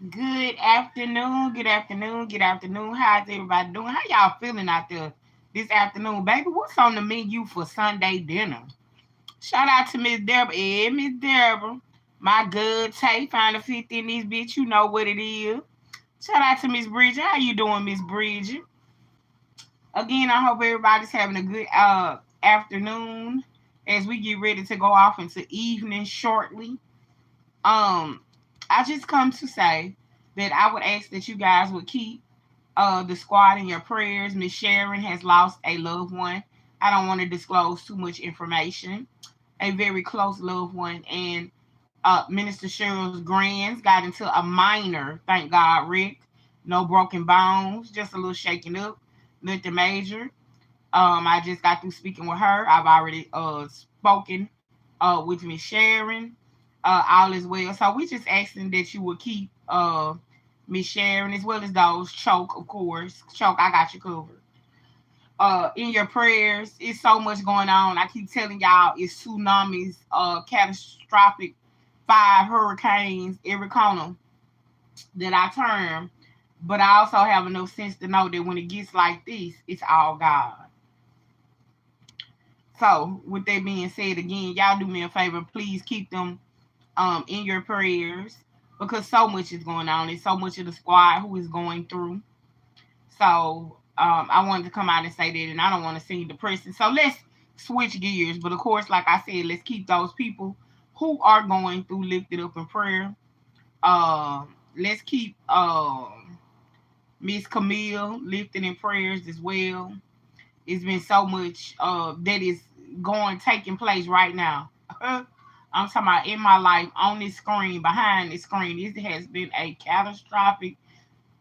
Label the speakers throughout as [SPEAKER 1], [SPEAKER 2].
[SPEAKER 1] Good afternoon, good afternoon, good afternoon. How's everybody doing? How y'all feeling out there this afternoon, baby? What's on the menu for Sunday dinner? Shout out to Miss Deborah. Yeah, Miss Deborah. My good tape finally fit in this bitch. You know what it is. Shout out to Miss Bridget. How you doing, Miss Bridget? Again, I hope everybody's having a good afternoon as we get ready to go off into evening shortly. Um, I just come to say that I would ask that you guys would keep the squad in your prayers. Miss Sharon has lost a loved one. I don't want to disclose too much information. A very close loved one, and Minister Cheryl's grands got into a minor, thank God, Rick. No broken bones, just a little shaking up, nothing major. I just got through speaking with her. I've already spoken with Miss Sharon. All is well. So we just asking that you would keep Miss Sharon as well as those choke, of course. Choke, I got you covered. In your prayers. It's so much going on. I keep telling y'all it's tsunamis, catastrophic 5 hurricanes every corner that I turn. But I also have enough sense to know that when it gets like this, it's all God. So, with that being said, again, y'all do me a favor. Please keep them in your prayers because so much is going on. It's so much of the squad who is going through. So, I wanted to come out and say that, and I don't want to seem depressing. So, let's switch gears. But of course, like I said, let's keep those people who are going through lifted up in prayer. Let's keep Miss Camille lifted in prayers as well. It's been so much that is taking place right now. I'm talking about in my life, on this screen, behind this screen. This has been a catastrophic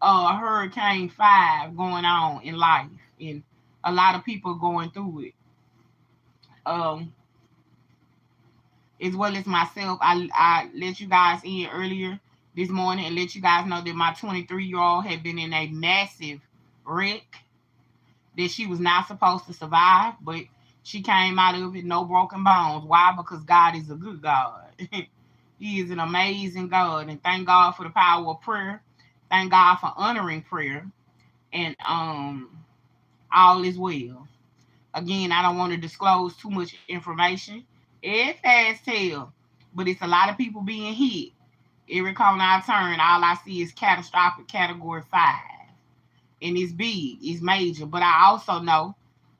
[SPEAKER 1] Hurricane 5 going on in life, and a lot of people going through it. Um, as well as myself, I let you guys in earlier this morning and let you guys know that my 23-year-old had been in a massive wreck that she was not supposed to survive, but she came out of it no broken bones. Why? Because God is a good God. He is an amazing God, and thank God for the power of prayer. Thank God for honoring prayer, and all is well. Again, I don't want to disclose too much information. It's fast tell, but it's a lot of people being hit. Every corner I turn, all I see is catastrophic category 5. And it's big, it's major. But I also know,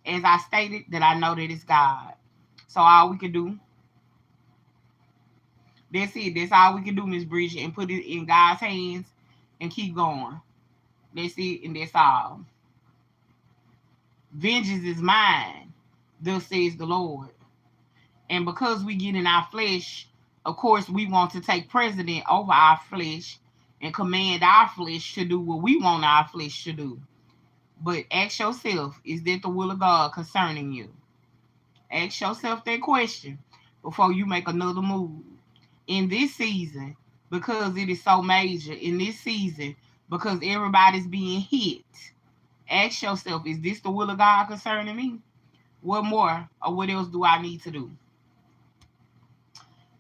[SPEAKER 1] as I stated, that I know that it's God. So all we can do, that's it. That's all we can do, Miss Bridget, and put it in God's hands and keep going. That's it, and that's all. Vengeance is mine, thus says the Lord. And because we get in our flesh, of course, we want to take precedent over our flesh and command our flesh to do what we want our flesh to do. But ask yourself, is that the will of God concerning you? Ask yourself that question before you make another move. In this season, because it is so major, in this season, because everybody's being hit, ask yourself, is this the will of God concerning me? What more or what else do I need to do?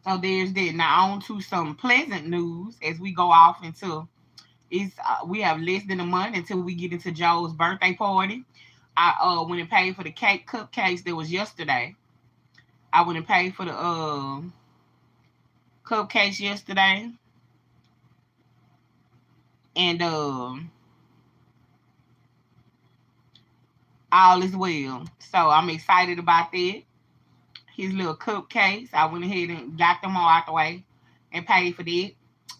[SPEAKER 1] So there's that. Now on to some pleasant news as we go off into we have less than a month until we get into Joe's birthday party. I went and paid for the cake cupcakes that was yesterday. I went and paid for the cupcakes yesterday, and all is well. So I'm excited about that. His little cupcakes, I went ahead and got them all out the way and paid for that.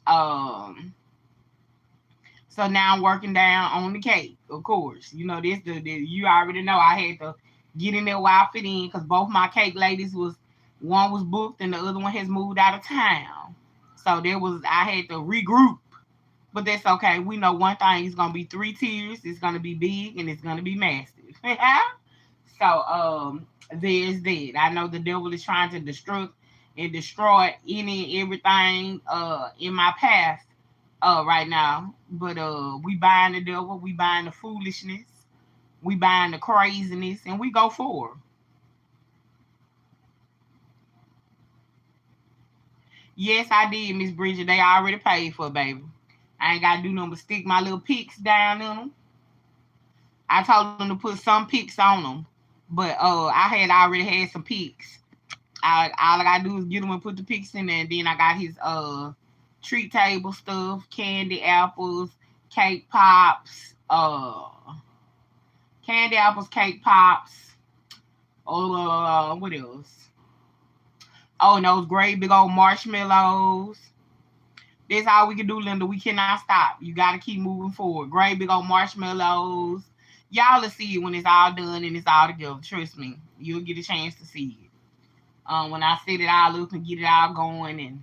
[SPEAKER 1] Um, So now I'm working down on the cake, of course. You know, the you already know I had to get in there while I fit in because both my cake ladies was one was booked and the other one has moved out of town. So there was I had to regroup. But that's okay. We know one thing is gonna be 3 tiers, it's gonna be big and it's gonna be massive. So there's that. I know the devil is trying to destruct and destroy any and everything in my path right now. But we bind the devil, we bind the foolishness, we bind the craziness, and we go forward. Yes, I did, Miss Bridget. They already paid for it, baby. I ain't got to do nothing but stick my little picks down in them. I told them to put some picks on them, but I had already had some picks. All I gotta do is get them and put the picks in there, and then I got his treat table stuff, candy apples, cake pops, candy apples, cake pops. What else? Oh, and those great big old marshmallows. That's all we can do, Linda. We cannot stop. You got to keep moving forward. Great big old marshmallows. Y'all will see it when it's all done and it's all together. Trust me. You'll get a chance to see it. When I set it all up and get it all going and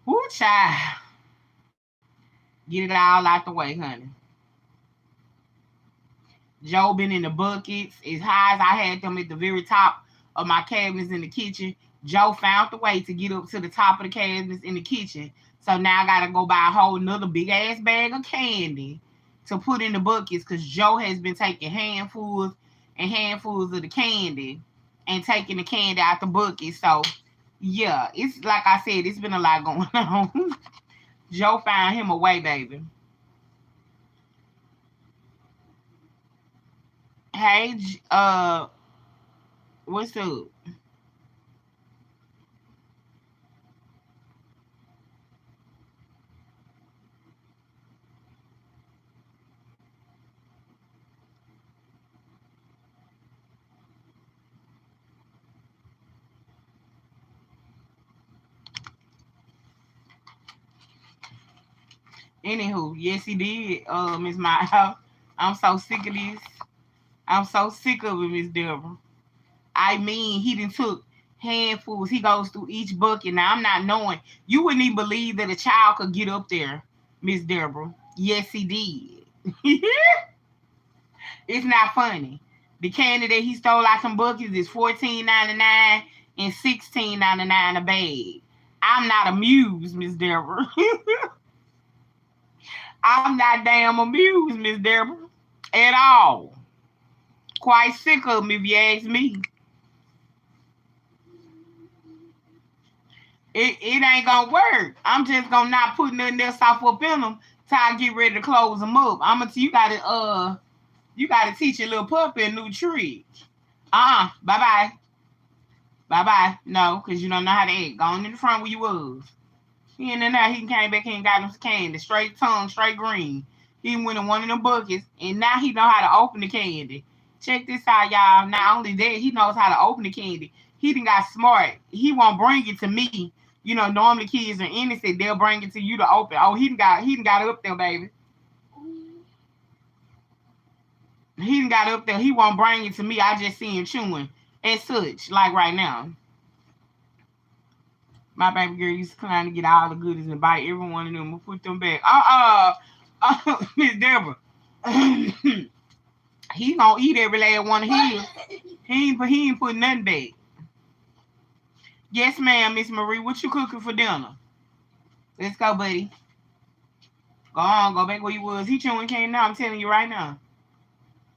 [SPEAKER 1] whoo child. Get it all out the way, honey. Joe been in the buckets as high as I had them at the very top of my cabinets in the kitchen. Joe found the way to get up to the top of the cabinets in the kitchen. So now I gotta go buy a whole another big ass bag of candy to put in the buckets because Joe has been taking handfuls and handfuls of the candy and taking the candy out the bucket. So yeah, it's like I said, it's been a lot going on. Joe found him a way, baby. Hey, what's up? Anywho, yes, he did, Miss My. I'm so sick of this. I'm so sick of it, Miss Deborah. I mean, he done took handfuls. He goes through each bucket. Now, I'm not knowing. You wouldn't even believe that a child could get up there, Miss Deborah. Yes, he did. It's not funny. The candy that he stole out some buckets is $14.99 and $16.99 a bag. I'm not amused, Miss Deborah. I'm not damn amused, Miss Deborah, at all. Quite sick of him, if you ask me. It ain't gonna work. I'm just gonna not put nothing else off up in them till I get ready to close them up. I'm gonna you gotta teach your little puppy a new trick. Bye bye. Bye bye. No, because you don't know how to act. Go on in the front where you was. He in there now, he came back here and got him some candy. Straight tongue, straight green. He went in one of them buckets and now he know how to open the candy. Check this out, y'all. Not only that, he knows how to open the candy. He done got smart. He won't bring it to me. You know, normally kids are innocent. They'll bring it to you to open. Oh, he done got up there, baby. He done got up there. He won't bring it to me. I just see him chewing and such, like right now. My baby girl used to climb to get all the goodies and bite every one of them and put them back. Miss Deborah. He gonna eat every last one of his. He ain't put nothing back. Yes, ma'am, Miss Marie. What you cooking for dinner? Let's go, buddy. Go on, go back where you was. He chewing candy now. I'm telling you right now.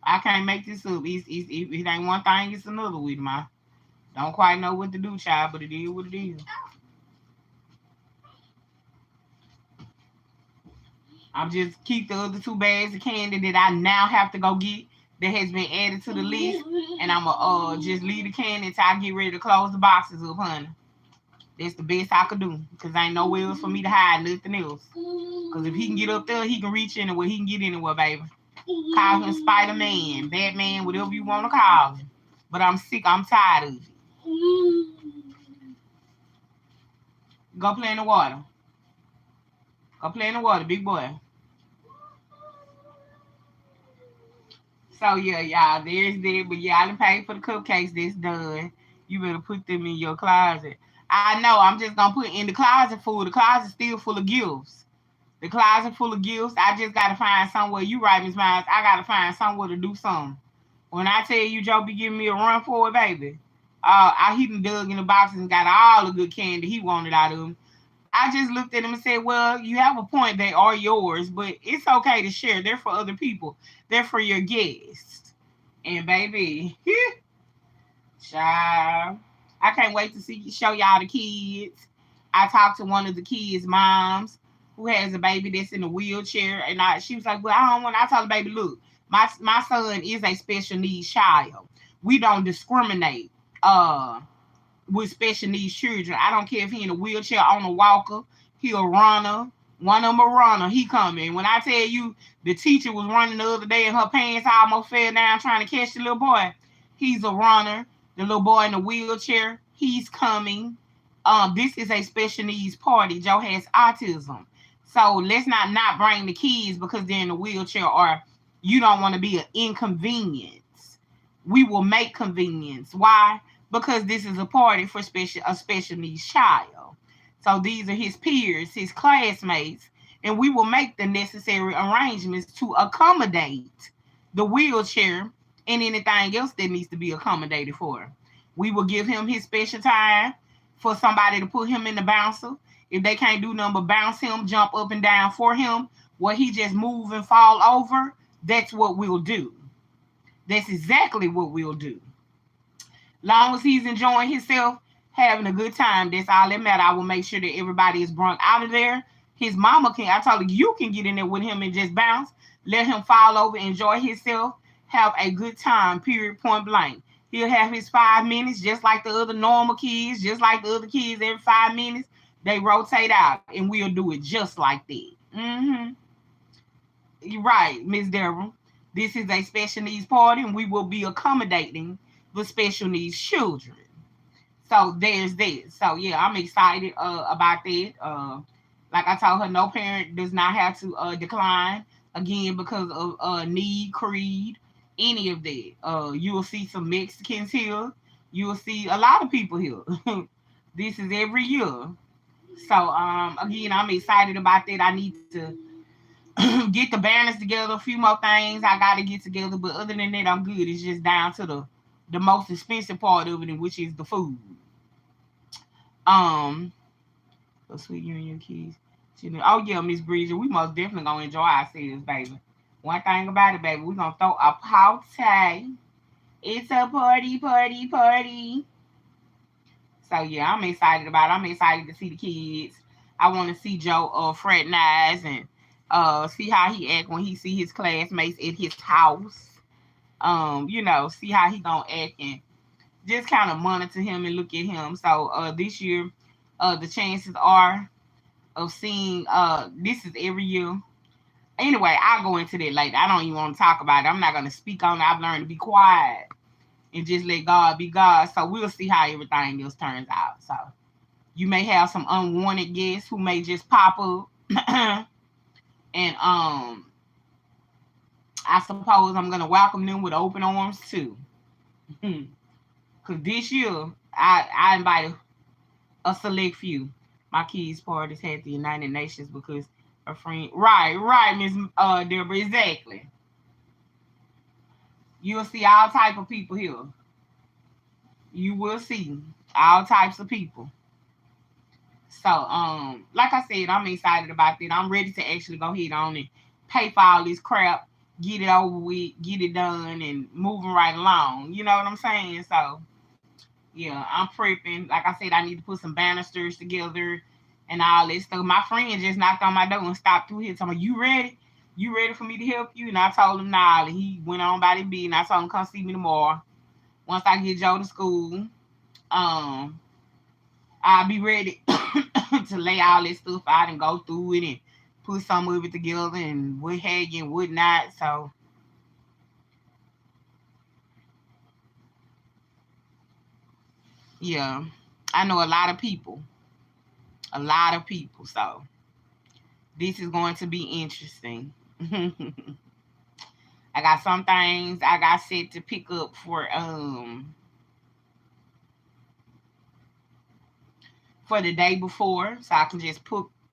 [SPEAKER 1] I can't make this up. It ain't one thing, it's another with my. Don't quite know what to do, child, but it is what it is. I'm just keep the other two bags of candy that I now have to go get that has been added to the list, and I'ma just leave the candy until I get ready to close the boxes up, honey. That's the best I could do, cause ain't nowhere else for me to hide nothing else. Cause if he can get up there, he can reach anywhere. He can get anywhere, baby. Call him Spider Man, Batman, whatever you want to call him. But I'm sick. I'm tired of it. Go play in the water. Go play in the water, big boy. So yeah, y'all, there's that. But yeah, I done paid for the cupcakes. That's done. You better put them in your closet. I know. I'm just gonna put in the closet full. The closet's still full of gifts. The closet full of gifts. I just gotta find somewhere. You right, Miss Miles. I gotta find somewhere to do something. When I tell you, Joe be giving me a run for it, baby. He done dug in the boxes and got all the good candy he wanted out of them. I just looked at him and said, well, you have a point. They are yours, but it's okay to share. They're for other people. They're for your guests. And baby, child, I can't wait to show y'all the kids. I talked to one of the kids' moms. who has a baby that's in a wheelchair, and she was like, well, I don't want. I told the baby, look, my son is a special needs child. We don't discriminate with special needs children. I don't care if he in a wheelchair, on a walker, he a runner. One of them a runner. He coming. When I tell you the teacher was running the other day and her pants almost fell down trying to catch the little boy, he's a runner. The little boy in the wheelchair, he's coming. This is a special needs party. Joe has autism. So let's not bring the kids because they're in a wheelchair or you don't want to be an inconvenience. We will make convenience. Why? Because this is a party for a special needs child. So these are his peers, his classmates, and we will make the necessary arrangements to accommodate the wheelchair and anything else that needs to be accommodated for. We will give him his special time for somebody to put him in the bouncer. If they can't do nothing but bounce him, jump up and down for him, where he just move and fall over, that's what we'll do. That's exactly what we'll do. Long as he's enjoying himself, having a good time, that's all that matters. I will make sure that everybody is brought out of there. His mama can, I told her, you can get in there with him and just bounce. Let him fall over, enjoy himself, have a good time, period, point blank. He'll have his 5 minutes, just like the other normal kids, just like the other kids. Every 5 minutes, they rotate out, and we'll do it just like that. You're right, Miss Deborah. This is a special needs party, and we will be accommodating the special needs children. So there's that. So yeah, I'm excited about that. Like I told her, no parent does not have to decline again because of need, creed, any of that. You will see some Mexicans here. You will see a lot of people here. This is every year. So again, I'm excited about that. I need to get the banners together, a few more things I got to get together. But other than that, I'm good. It's just down to the most expensive part of it, which is the food. So sweet, you and your kids. Oh yeah, Miss Bridget, we most definitely gonna enjoy ourselves, baby. One thing about it, baby, we gonna throw a party. It's a party, party, party. So yeah, I'm excited about it. I'm excited to see the kids. I want to see Joe fraternize and see how he act when he see his classmates at his house. See how he gonna act and just kind of monitor him and look at him. So this year, the chances are of seeing this is every year. Anyway, I'll go into that later. I don't even want to talk about it. I'm not gonna speak on it. I've learned to be quiet and just let God be God. So we'll see how everything else turns out. So you may have some unwanted guests who may just pop up. And I suppose I'm gonna welcome them with open arms too. Cause this year I invited a select few. My kids' parties had the United Nations because a friend. Right, Miss Deborah, exactly. You'll see all type of people here. You will see all types of people. So, like I said, I'm excited about that. I'm ready to actually go ahead on and pay for all this crap, get it over with, get it done, and moving right along. You know what I'm saying? So, yeah, I'm prepping. Like I said, I need to put some banisters together and all this stuff. My friend just knocked on my door and stopped through here. Talking, you ready? You ready for me to help you? And I told him nah. And he went on by the bed, and I told him come see me tomorrow. Once I get Joe to school, I'll be ready to lay all this stuff out and go through it and put some of it together and what have you and what not. So yeah, I know a lot of people. A lot of people. So this is going to be interesting. I got some things I got set to pick up for the day before, so I can just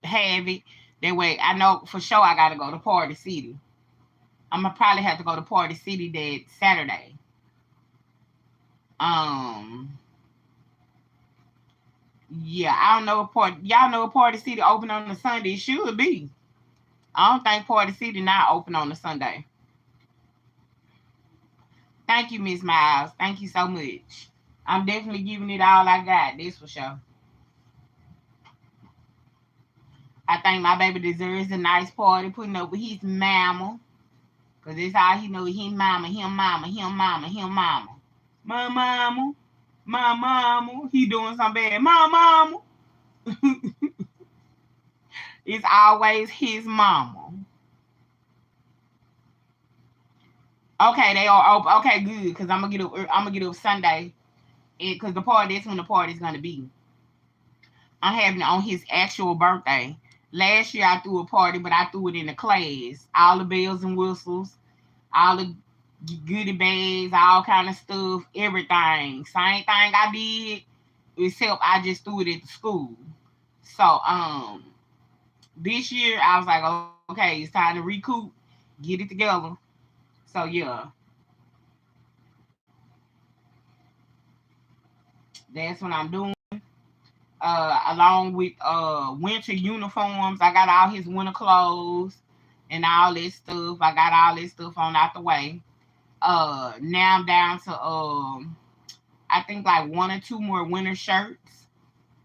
[SPEAKER 1] have it. That way, I know for sure I gotta go to Party City. I'm gonna probably have to go to Party City that Saturday. Um, yeah, I don't know if y'all know if Party City open on the Sunday. It should be. I don't think Party City not open on the Sunday. Thank you, Miss Miles. Thank you so much. I'm definitely giving it all I got. This for sure. I think my baby deserves a nice party putting up with his mama. Because that's all he knows. His mama, him mama, him mama, him mama. My mama, my mama. He doing something bad. My mama. It's always his mama. Okay, they are open. Okay, good. Because I'm gonna get up Sunday. Because the party, that's when the party's gonna be. I'm having it on his actual birthday. Last year I threw a party, but I threw it in the class. All the bells and whistles, all the goodie bags, all kind of stuff, everything. Same thing I did, except I just threw it at the school. So this year I was like, okay, it's time to recoup, get it together. So yeah, that's what I'm doing. Along with winter uniforms. I got all his winter clothes and all that stuff. I got all that stuff on out the way. Now I'm down to I think like one or two more winter shirts.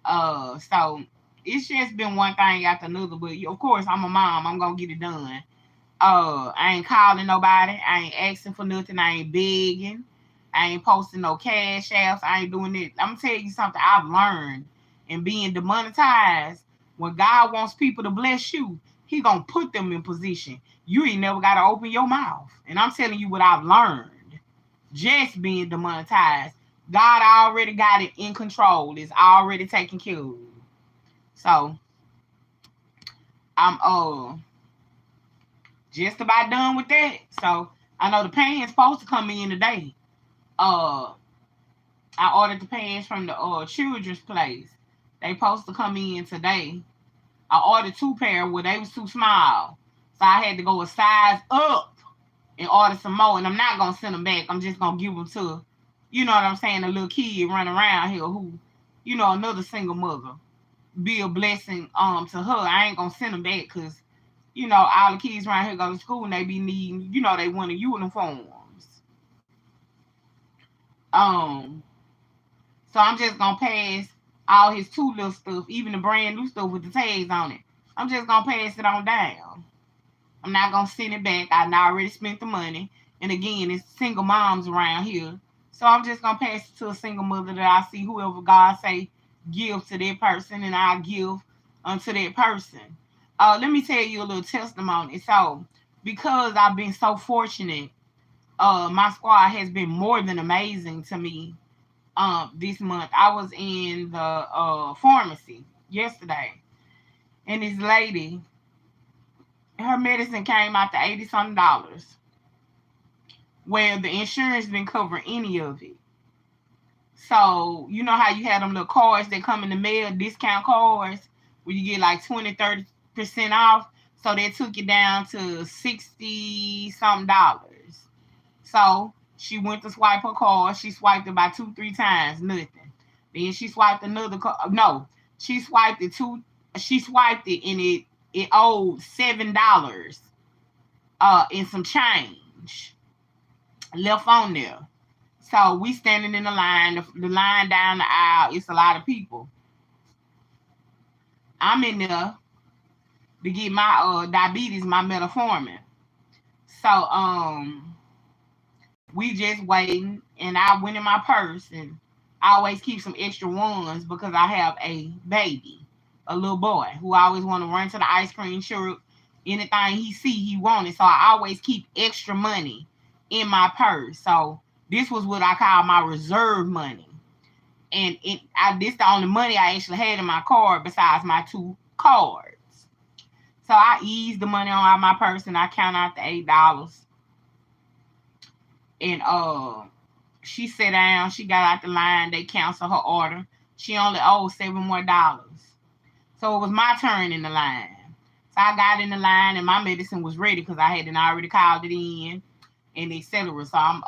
[SPEAKER 1] So it's just been one thing after another. But of course, I'm a mom. I'm gonna get it done. I ain't calling nobody. I ain't asking for nothing. I ain't begging. I ain't posting no cash apps. I ain't doing it. I'm gonna tell you something I've learned in being demonetized. When God wants people to bless you, He gonna put them in position. You ain't never gotta open your mouth. And I'm telling you what I've learned. Just being demonetized. God already got it in control. It's already taken care of. So I'm just about done with that. So I know the pants supposed to come in today. Uh I ordered the pants from the children's place. They supposed to come in today. I ordered two pair where they was too small. So I had to go a size up and order some more. And I'm not gonna send them back. I'm just gonna give them to, you know what I'm saying, a little kid running around here who, another single mother. Be a blessing to her. I ain't gonna send them back because, all the kids around here go to school and they be needing, they want uniforms. Um, so I'm just gonna pass all his two little stuff, even the brand new stuff with the tags on it. I'm just gonna pass it on down. I'm not gonna send it back. I already spent the money. And again, it's single moms around here. So I'm just gonna pass it to a single mother that I see whoever God say give to that person, and I give unto that person. Let me tell you a little testimony. So because I've been so fortunate, my squad has been more than amazing to me this month. I was in the pharmacy yesterday, and this lady, her medicine came out to $80 something, where the insurance didn't cover any of it. So you know how you have them little cards that come in the mail, discount cards, where you get like 20-30% off. So they took it down to $60 something. So she went to swipe her card. She swiped it about 2-3 times, nothing. Then she swiped another card. No, she swiped it two. She swiped it and it owed $7 and some change left on there. So we standing in the line. The line down the aisle. It's a lot of people. I'm in there to get my diabetes, my metformin. So we just waiting, and I went in my purse, and I always keep some extra ones because I have a baby, a little boy who always want to run to the ice cream truck. Anything he see, he wanted. So I always keep extra money in my purse. So this was what I call my reserve money, and this the only money I actually had in my card besides my two cards. So I eased the money on out my purse, and I count out the $8. And she sat down, she got out the line, they canceled her order. She only owed $7 more. So it was my turn in the line. So I got in the line, and my medicine was ready because I hadn't already called it in, and etc. So I'm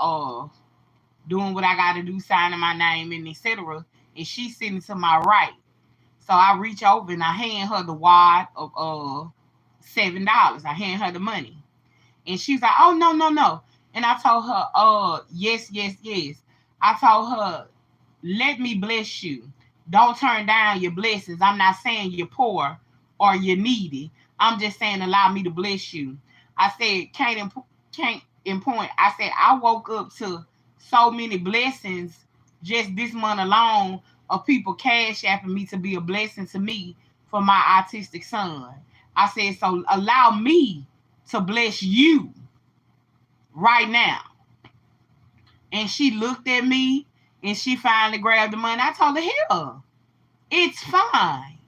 [SPEAKER 1] doing what I gotta do, signing my name and etc. And she's sitting to my right. So I reach over and I hand her the wad of $7. I hand her the money. And she's like, oh, no, no, no. And I told her, yes, yes, yes. I told her, let me bless you. Don't turn down your blessings. I'm not saying you're poor or you're needy. I'm just saying, allow me to bless you. I said, can't in point. I said, I woke up to so many blessings just this month alone of people cash apping me to be a blessing to me for my autistic son. I said, so allow me to bless you right now. And she looked at me and she finally grabbed the money. I told her, here, it's fine.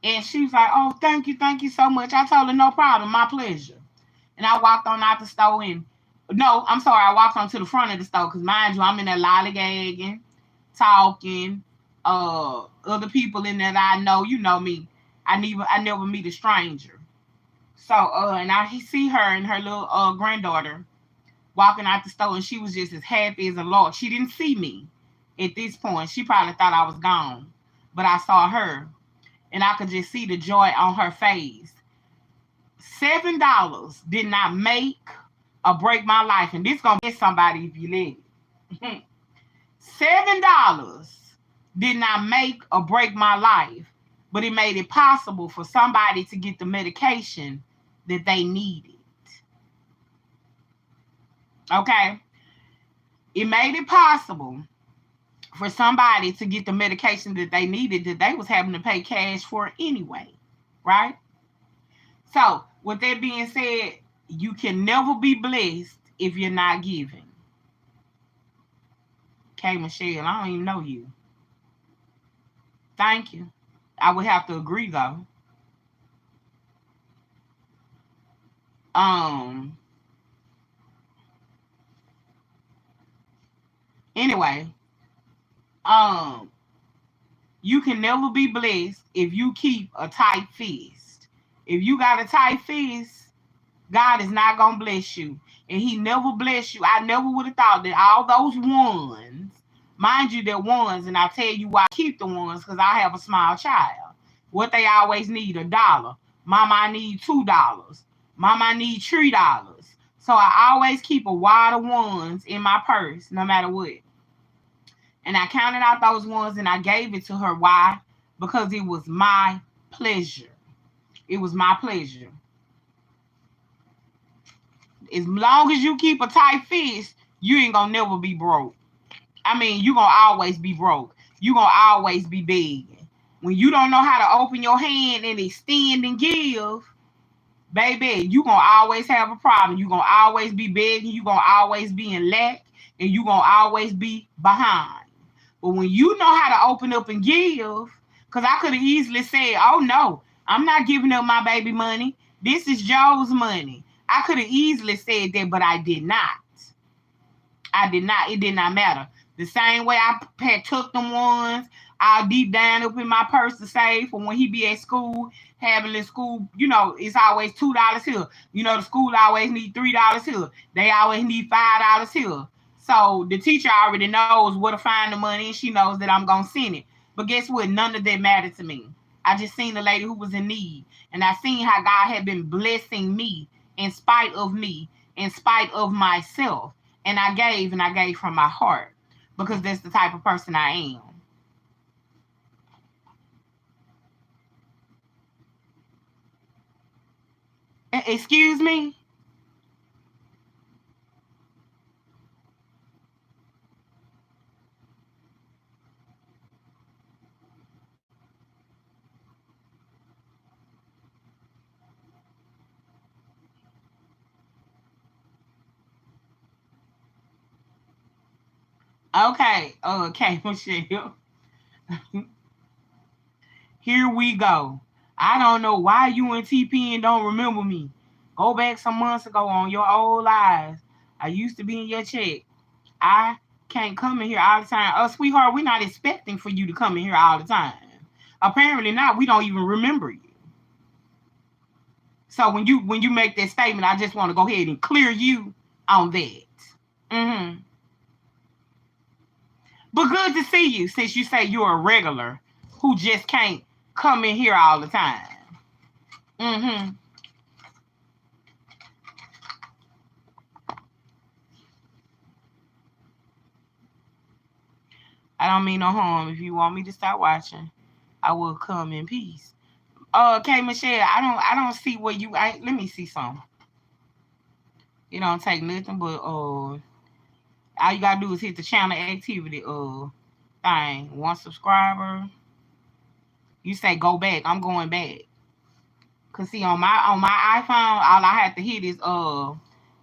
[SPEAKER 1] And she was like, oh, thank you so much. I told her, no problem, my pleasure. And I walked on out the store and, no, I'm sorry, I walked on to the front of the store because, mind you, I'm in there lollygagging, talking, other people in there that I know, you know me. I never meet a stranger. So, and I see her and her little granddaughter walking out the store, and she was just as happy as a lark. She didn't see me at this point. She probably thought I was gone, but I saw her, and I could just see the joy on her face. $7 did not make or break my life, and this gonna get somebody if you let it. $7 did not make or break my life, but it made it possible for somebody to get the medication that they needed. Okay? It made it possible for somebody to get the medication that they needed that they was having to pay cash for anyway, right? So, with that being said, you can never be blessed if you're not giving. Okay, Michelle, I don't even know you. Thank you. I would have to agree, though. Anyway, you can never be blessed if you keep a tight fist. If you got a tight fist, God is not going to bless you. And he never bless you. I never would have thought that all those ones, mind you, they're ones, and I'll tell you why I keep the ones, because I have a small child. What they always need, $1. Mama, I need $2. Mama, I need $3. So I always keep a wad of ones in my purse, no matter what. And I counted out those ones and I gave it to her. Why? Because it was my pleasure. It was my pleasure. As long as you keep a tight fist, you ain't gonna never be broke. I mean, you gonna always be broke. You gonna always be begging. When you don't know how to open your hand and extend and give, baby, you gonna always have a problem. You gonna always be begging. You gonna always be in lack, and you gonna always be behind. But when you know how to open up and give, because I could have easily said, oh no, I'm not giving up my baby money. This is Joe's money. I could have easily said that, but I did not. I did not. It did not matter. The same way I had took them ones, I'll deep down up in my purse to save for when he be at school, having in school, you know, it's always $2 here. You know, the school always need $3 here. They always need $5 here. So the teacher already knows where to find the money, and she knows that I'm going to send it. But guess what? None of that mattered to me. I just seen a lady who was in need, and I seen how God had been blessing me in spite of me, in spite of myself. And I gave from my heart, because that's the type of person I am. Excuse me? Okay, Michelle. Here we go. I don't know why you and TPN don't remember me. Go back some months ago on your old lives. I used to be in your chat. I can't come in here all the time. Oh, sweetheart, we're not expecting for you to come in here all the time. Apparently not. We don't even remember you. So when you make that statement, I just want to go ahead and clear you on that. Mm-hmm. But good to see you, since you say you're a regular who just can't come in here all the time. Mm-hmm. I don't mean no harm. If you want me to start watching, I will come in peace. K Michelle, I don't see where you ain't. Let me see some. It don't take nothing but all you gotta do is hit the channel activity thing. One subscriber. You say go back. I'm going back. Cause see on my iPhone, all I have to hit is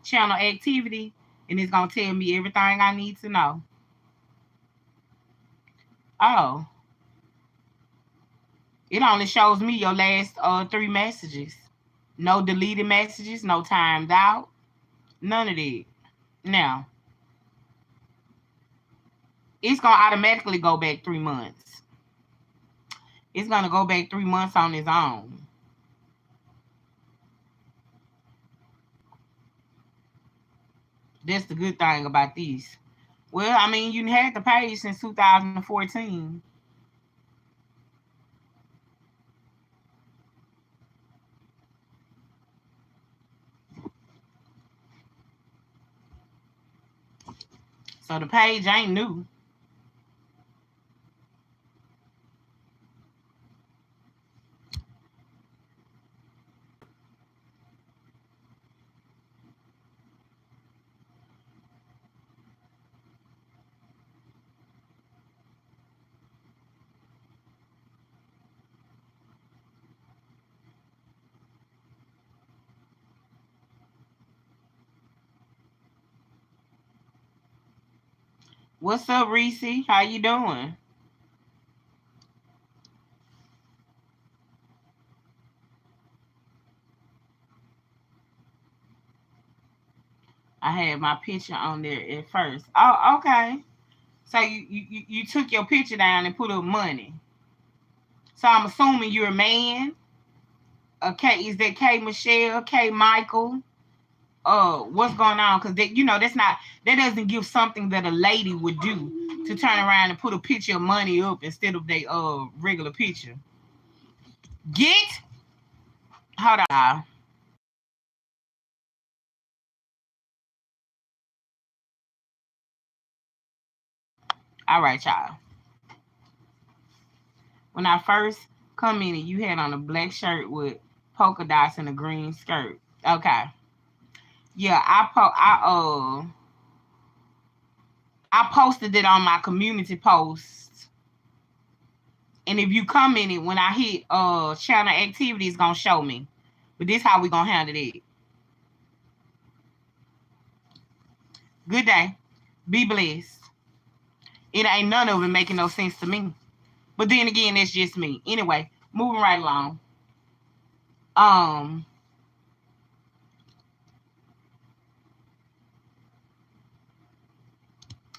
[SPEAKER 1] channel activity, and it's gonna tell me everything I need to know. Oh, it only shows me your last 3 messages. No deleted messages, no timed out, none of that. Now it's gonna automatically go back 3 months. It's gonna go back 3 months on its own. That's the good thing about this. Well, I mean, you had the page since 2014. So the page ain't new. What's up, Reese? How you doing? I had my picture on there at first. Oh, okay. So you took your picture down and put up money. So I'm assuming you're a man. Okay, is that K Michelle, K Michael? What's going on? Because that doesn't give something that a lady would do to turn around and put a picture of money up instead of their regular picture. Get hold on. All right, y'all. When I first come in, you had on a black shirt with polka dots and a green skirt. Okay. Yeah, I posted it on my community post. And if you come in it, when I hit channel activity, it's gonna show me. But this how we gonna handle it. Good day. Be blessed. It ain't none of it making no sense to me. But then again, that's just me. Anyway, moving right along. Um,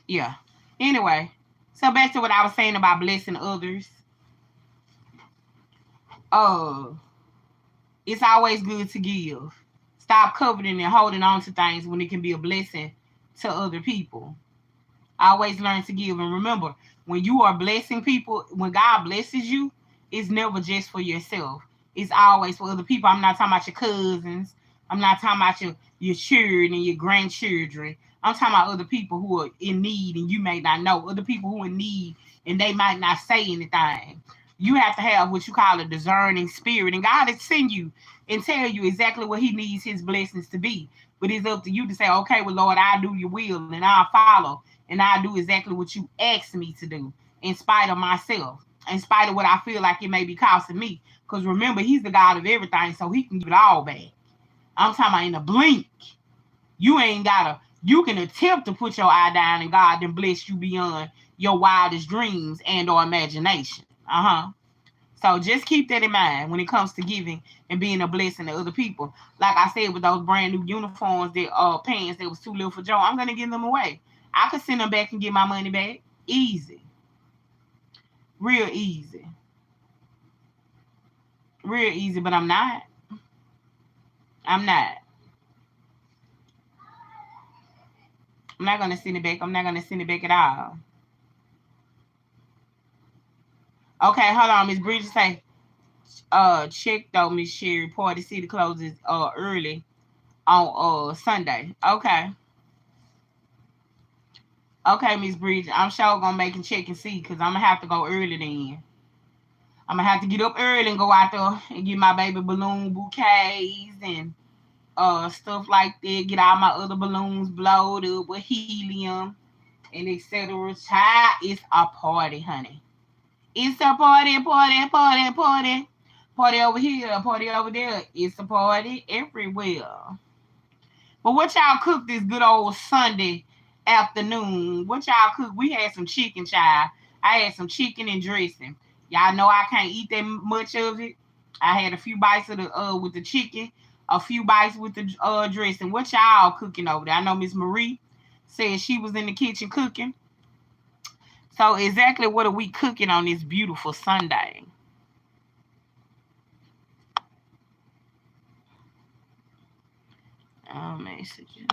[SPEAKER 1] yeah. Anyway, so back to what I was saying about blessing others. Uh, it's always good to give. Stop coveting and holding on to things when it can be a blessing to other people. Always learn to give. And remember, when you are blessing people, when God blesses you, it's never just for yourself. It's always for other people. I'm not talking about your cousins. I'm not talking about your children and your grandchildren. I'm talking about other people who are in need and you may not know. Other people who are in need and they might not say anything. You have to have what you call a discerning spirit. And God will send you and tell you exactly what he needs his blessings to be. But it's up to you to say, okay, well, Lord, I'll do your will and I'll follow and I'll do exactly what you asked me to do in spite of myself, in spite of what I feel like it may be costing me. Because remember, he's the God of everything, so he can give it all back. I'm talking about in a blink. You ain't gotta, you can attempt to put your eye down and God then bless you beyond your wildest dreams and or imagination. Uh-huh. So just keep that in mind when it comes to giving and being a blessing to other people. Like I said, with those brand new uniforms, that pants that was too little for Joe, I'm gonna give them away. I could send them back and get my money back. Easy. Real easy. Real easy, but I'm not. I'm not. I'm not gonna send it back. I'm not gonna send it back at all. Okay, hold on. Miss Bridget say, check though, Miss Sherry. Party City closes early on Sunday. Okay. Okay, Miss Bridget. I'm sure gonna make and check and see because I'm gonna have to go early then. I'm gonna have to get up early and go out there and get my baby balloon bouquets and stuff like that. Get all my other balloons blowed up with helium and etc. Child, it's a party, honey. It's a party, party, party, party. Party over here, party over there. It's a party everywhere. But what y'all cook this good old Sunday afternoon? What y'all cook? We had some chicken, child. I had some chicken and dressing. Y'all know I can't eat that much of it. I had a few bites of the with the chicken, a few bites with the dressing. What y'all cooking over there? I know Miss Marie said she was in the kitchen cooking. So exactly what are we cooking on this beautiful Sunday? Messages.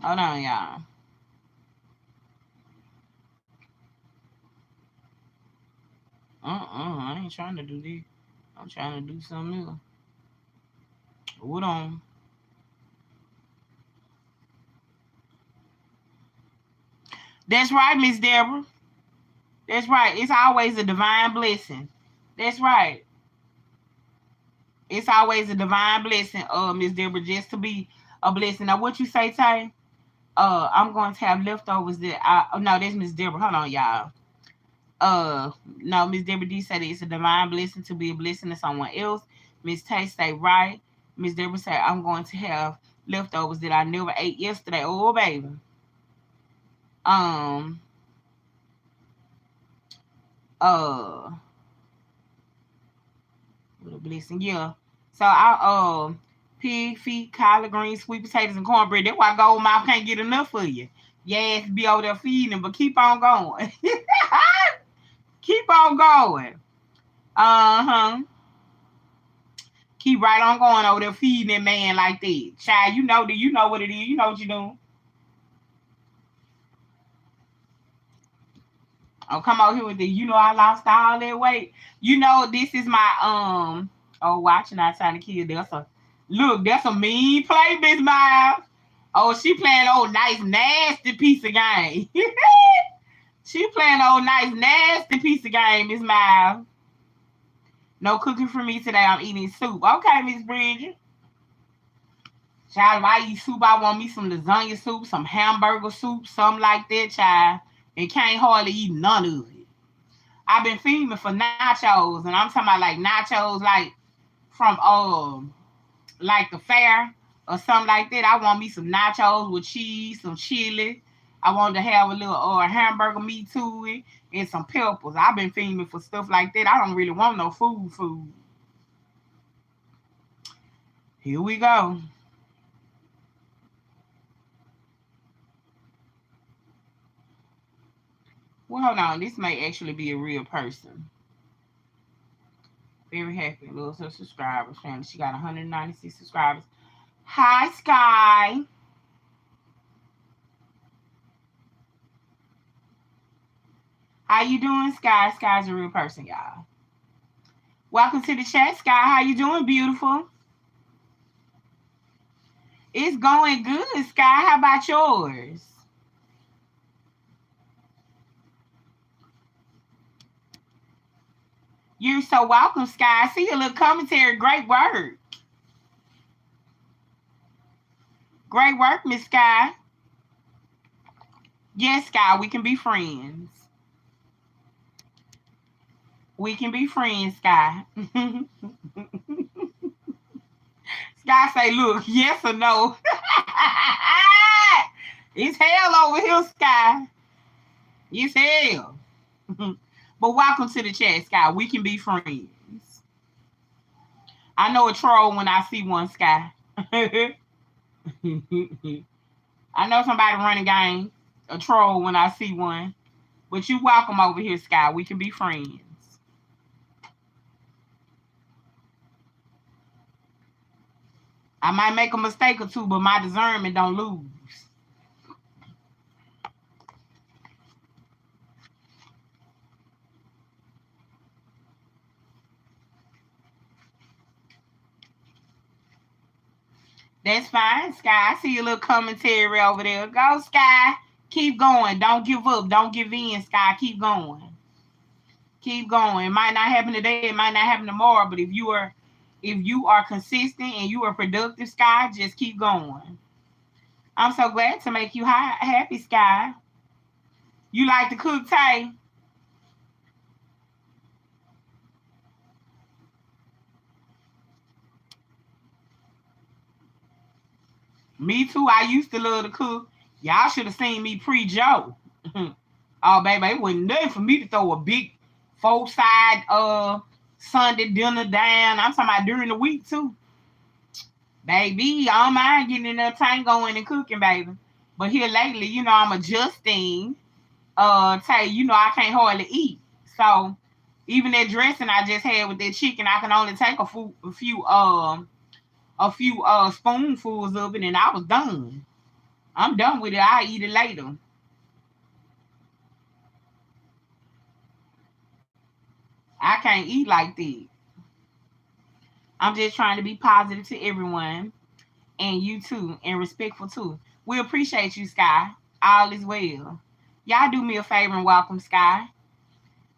[SPEAKER 1] Hold on, y'all. I ain't trying to do this. I'm trying to do something else. Hold on. That's right, Miss Deborah. That's right. It's always a divine blessing. That's right. It's always a divine blessing, Miss Deborah, just to be a blessing. Now, what you say, Tay? I'm going to have leftovers that no, that's Miss Deborah. Hold on, y'all. No, Miss Deborah D said it's a divine blessing to be a blessing to someone else. Miss Tay say right. Miss Deborah said I'm going to have leftovers that I never ate yesterday. Oh, baby. Um. What a blessing, yeah. So pig feet, collard greens, sweet potatoes, and cornbread. That's why Gold Mouth can't get enough of you. Yes, be over there feeding, but keep on going. Keep on going. Uh-huh. Keep right on going over there feeding that man like that. Child, you know what it is. You know what you're doing. Oh, come over here with the I lost all that weight. This is my watching out trying to kill. That's a mean play, Miss Miles. Oh, she playing old nice nasty piece of game. She playing old nice nasty piece of game, Miss Miles. No cooking for me today. I'm eating soup. Okay, Miss Bridget. Child, if I eat soup, I want me some lasagna soup, some hamburger soup, something like that, child. And can't hardly eat none of it. I've been feeding me for nachos, and I'm talking about like nachos, like from like the fair or something like that. I want me some nachos with cheese, some chili. I want to have a little hamburger meat to it and some peppers. I've been feeding me for stuff like that. I don't really want no food. Here we go. Well, hold on. This may actually be a real person. Very happy. Loves her subscribers, family. She got 196 subscribers. Hi, Sky. How you doing, Sky? Sky's a real person, y'all. Welcome to the chat, Sky. How you doing, beautiful? It's going good, Sky. How about yours? You're so welcome, Sky. I see your little commentary. Great work. Great work, Miss Sky. Yes, Sky, we can be friends. We can be friends, Sky. Sky say, look, yes or no. It's hell over here, Sky. It's hell. But welcome to the chat, Sky. We can be friends. I know a troll when I see one, Sky. I know somebody running game. A troll when I see one. But you welcome over here, Sky. We can be friends. I might make a mistake or two, but my discernment don't lose. That's fine, Sky. I see your little commentary over there. Go, Sky. Keep going. Don't give up. Don't give in, Sky. Keep going. Keep going. It might not happen today. It might not happen tomorrow. But if you are consistent and you are productive, Sky, just keep going. I'm so glad to make you happy, Sky. You like to cook, Tay? Me too. I used to love to cook. Y'all should have seen me pre-Joe. Oh, baby, it wasn't nothing for me to throw a big four-side Sunday dinner down. I'm talking about during the week, too. Baby, I don't mind getting in there tangoing and cooking, baby. But here lately, I'm adjusting. Tay, I can't hardly eat. So even that dressing I just had with that chicken, I can only take a few spoonfuls of it, and I was done. I'm done with it. I'll eat it later. I can't eat like that. I'm just trying to be positive to everyone, and you too, and respectful too. We appreciate you, Sky. All is well. Y'all do me a favor and welcome Sky.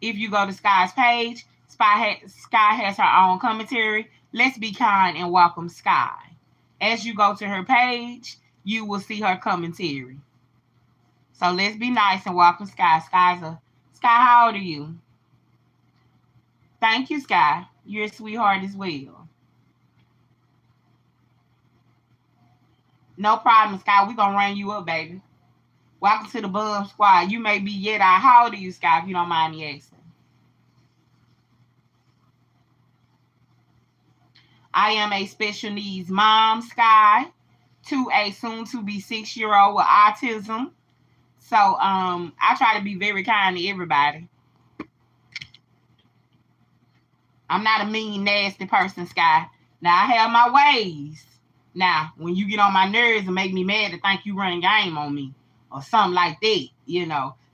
[SPEAKER 1] If you go to Sky's page, Sky has her own commentary. Let's be kind and welcome Sky. As you go to her page, you will see her commentary. So let's be nice and welcome Sky. Sky, how old are you? Thank you, Sky. You're a sweetheart as well. No problem, Sky. We're going to run you up, baby. Welcome to the Bum Squad. You may be yet out. How old are you, Sky, if you don't mind me asking? I am a special needs mom, Sky, to a soon-to-be 6-year-old with autism. So I try to be very kind to everybody. I'm not a mean, nasty person, Sky. Now, I have my ways. Now, when you get on my nerves and make me mad to think you running game on me or something like that.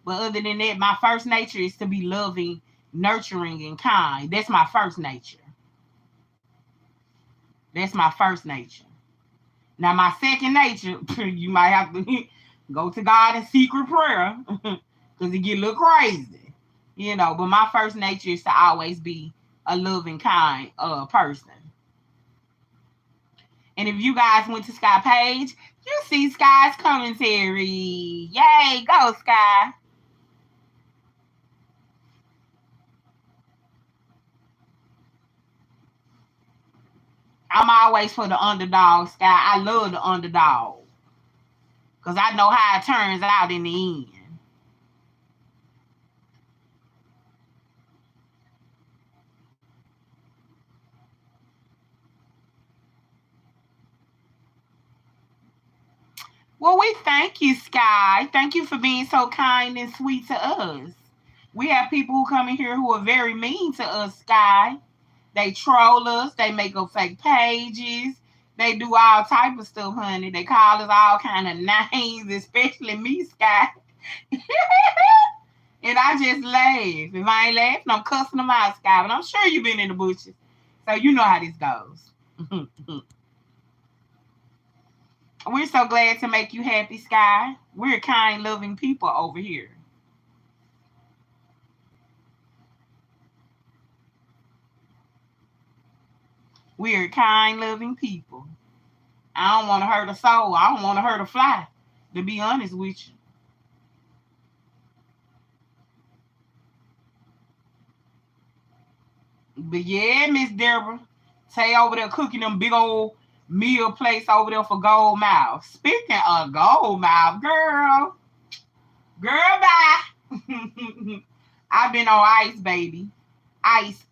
[SPEAKER 1] But other than that, my first nature is to be loving, nurturing, and kind. That's my first nature. That's my first nature. Now, my second nature, you might have to go to God in secret prayer because it get a little crazy. But my first nature is to always be a loving, kind person. And if you guys went to Sky page, you see Sky's commentary. Yay, go Sky. I'm always for the underdog, Sky. I love the underdog. Because I know how it turns out in the end. Well, we thank you, Sky. Thank you for being so kind and sweet to us. We have people who come in here who are very mean to us, Sky. They troll us. They make up fake pages. They do all type of stuff, honey. They call us all kind of names, especially me, Sky. And I just laugh. If I ain't laughing, I'm cussing them out, Sky. But I'm sure you've been in the bushes. So you know how this goes. We're so glad to make you happy, Sky. We're kind, loving people over here. We're kind, loving people. I don't want to hurt a soul. I don't want to hurt a fly, to be honest with you. But yeah, Miss Deborah, Tay over there cooking them big old meal plates over there for Gold Mouth. Speaking of Gold Mouth, girl, bye. I've been on ice, baby. Ice.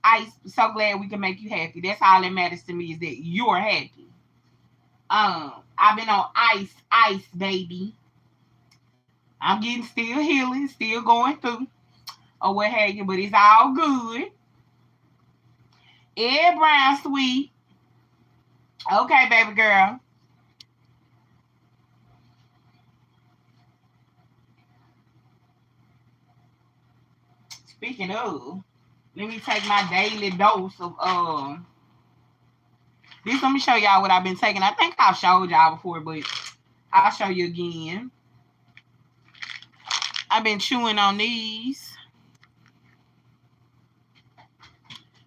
[SPEAKER 1] So glad we can make you happy. That's all that matters to me is that you're happy. I've been on ice, baby. I'm getting still healing, still going through, or what have you, but it's all good. Ed Brown, sweet. Okay, baby girl. Speaking of, let me take my daily dose of this. Let me show y'all what I've been taking. I think I've showed y'all before, but I'll show you again. I've been chewing on these.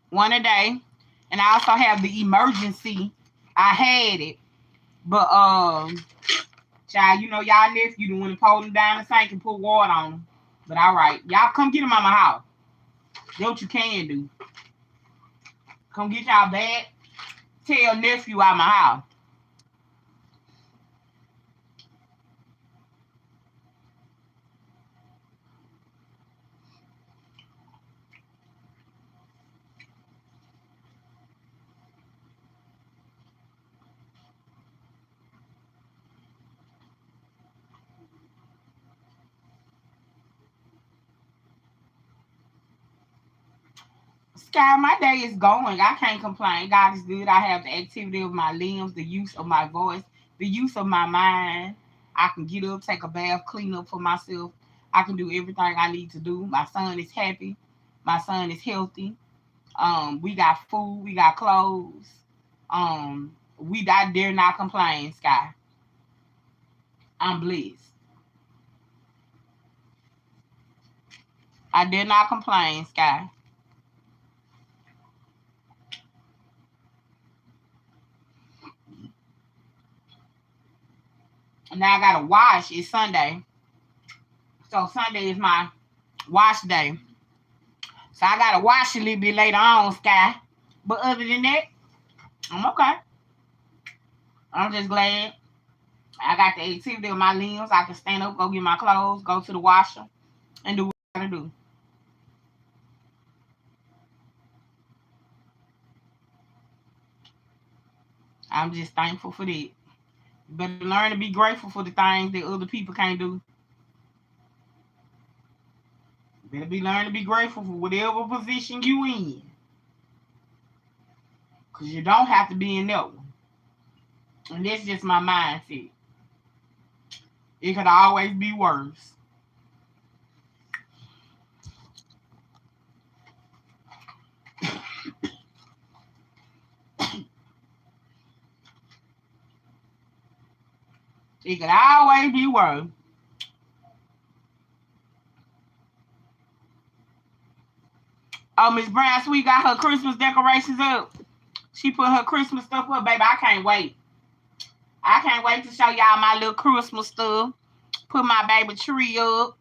[SPEAKER 1] One a day. And I also have the emergency. I had it. But child, you know y'all nephew the one to pull them down the sink and put water on them. But all right. Y'all come get them out my house. That's what you can do. Come get y'all bad tail nephew out my house. Sky, my day is going. I can't complain. God is good. I have the activity of my limbs, the use of my voice, the use of my mind. I can get up, take a bath, clean up for myself. I can do everything I need to do. My son is happy. My son is healthy. We got food. We got clothes. I dare not complain, Sky. I'm blessed. I dare not complain, Sky. Now I gotta wash. It's Sunday. So Sunday is my wash day. So I gotta wash a little bit later on, Sky. But other than that, I'm okay. I'm just glad I got the activity of my limbs. I can stand up, go get my clothes, go to the washer, and do what I gotta do. I'm just thankful for that. But learn to be grateful for the things that other people can't do. Better be learn to be grateful for whatever position you in. Cause you don't have to be in that one. And that's just my mindset. It could always be worse. It could always be worse. Oh, Miss Brown Sweet got her Christmas decorations up. She put her Christmas stuff up, baby. I can't wait. I can't wait to show y'all my little Christmas stuff. Put my baby tree up.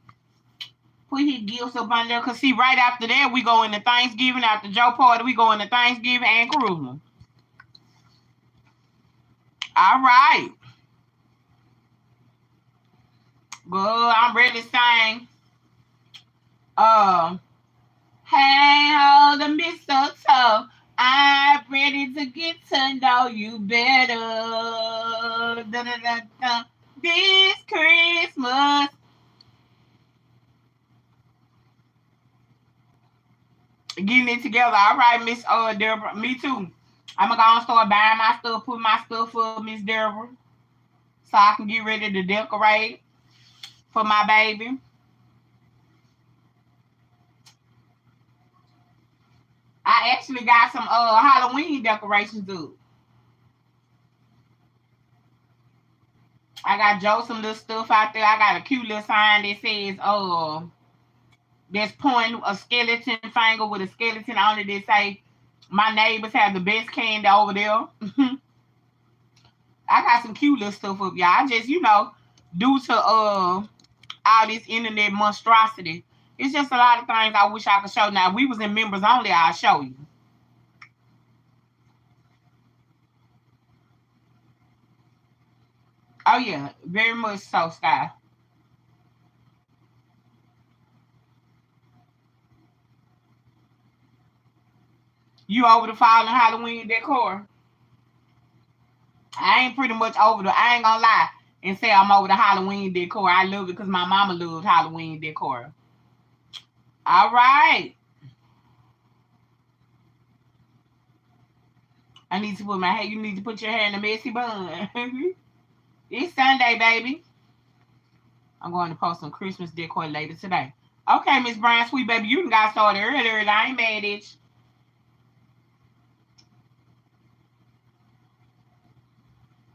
[SPEAKER 1] Put his gifts up on there. Cause see, right after that, we go into Thanksgiving. After Joe party, we go into Thanksgiving and Christmas. All right. Good. I'm ready to sing. Uh, hey, hold the mistletoe. I'm ready to get to know you better. Da, da, da, da. This Christmas. Getting it together. All right, Miss Deborah. Me too. I'm gonna go and start buying my stuff, put my stuff up, Miss Deborah, so I can get ready to decorate for my baby. I actually got some Halloween decorations up. I got Joe some little stuff out there. I got a cute little sign that says that's pointing a skeleton finger with a skeleton on it that say my neighbors have the best candy over there. I got some cute little stuff up, y'all. I just, due to all this internet monstrosity, it's just a lot of things I wish I could show. Now, if we was in members only, I'll show you. Oh yeah, very much so, Sky. You over the fall and Halloween decor? I ain't pretty much over the. I ain't gonna lie and say I'm over the Halloween decor. I love it because my mama loved Halloween decor. All right. I need to put my hair. You need to put your hair in a messy bun. It's Sunday, baby. I'm going to post some Christmas decor later today. Okay, Miss Brown Sweet baby, you done got started earlier. I ain't mad at you.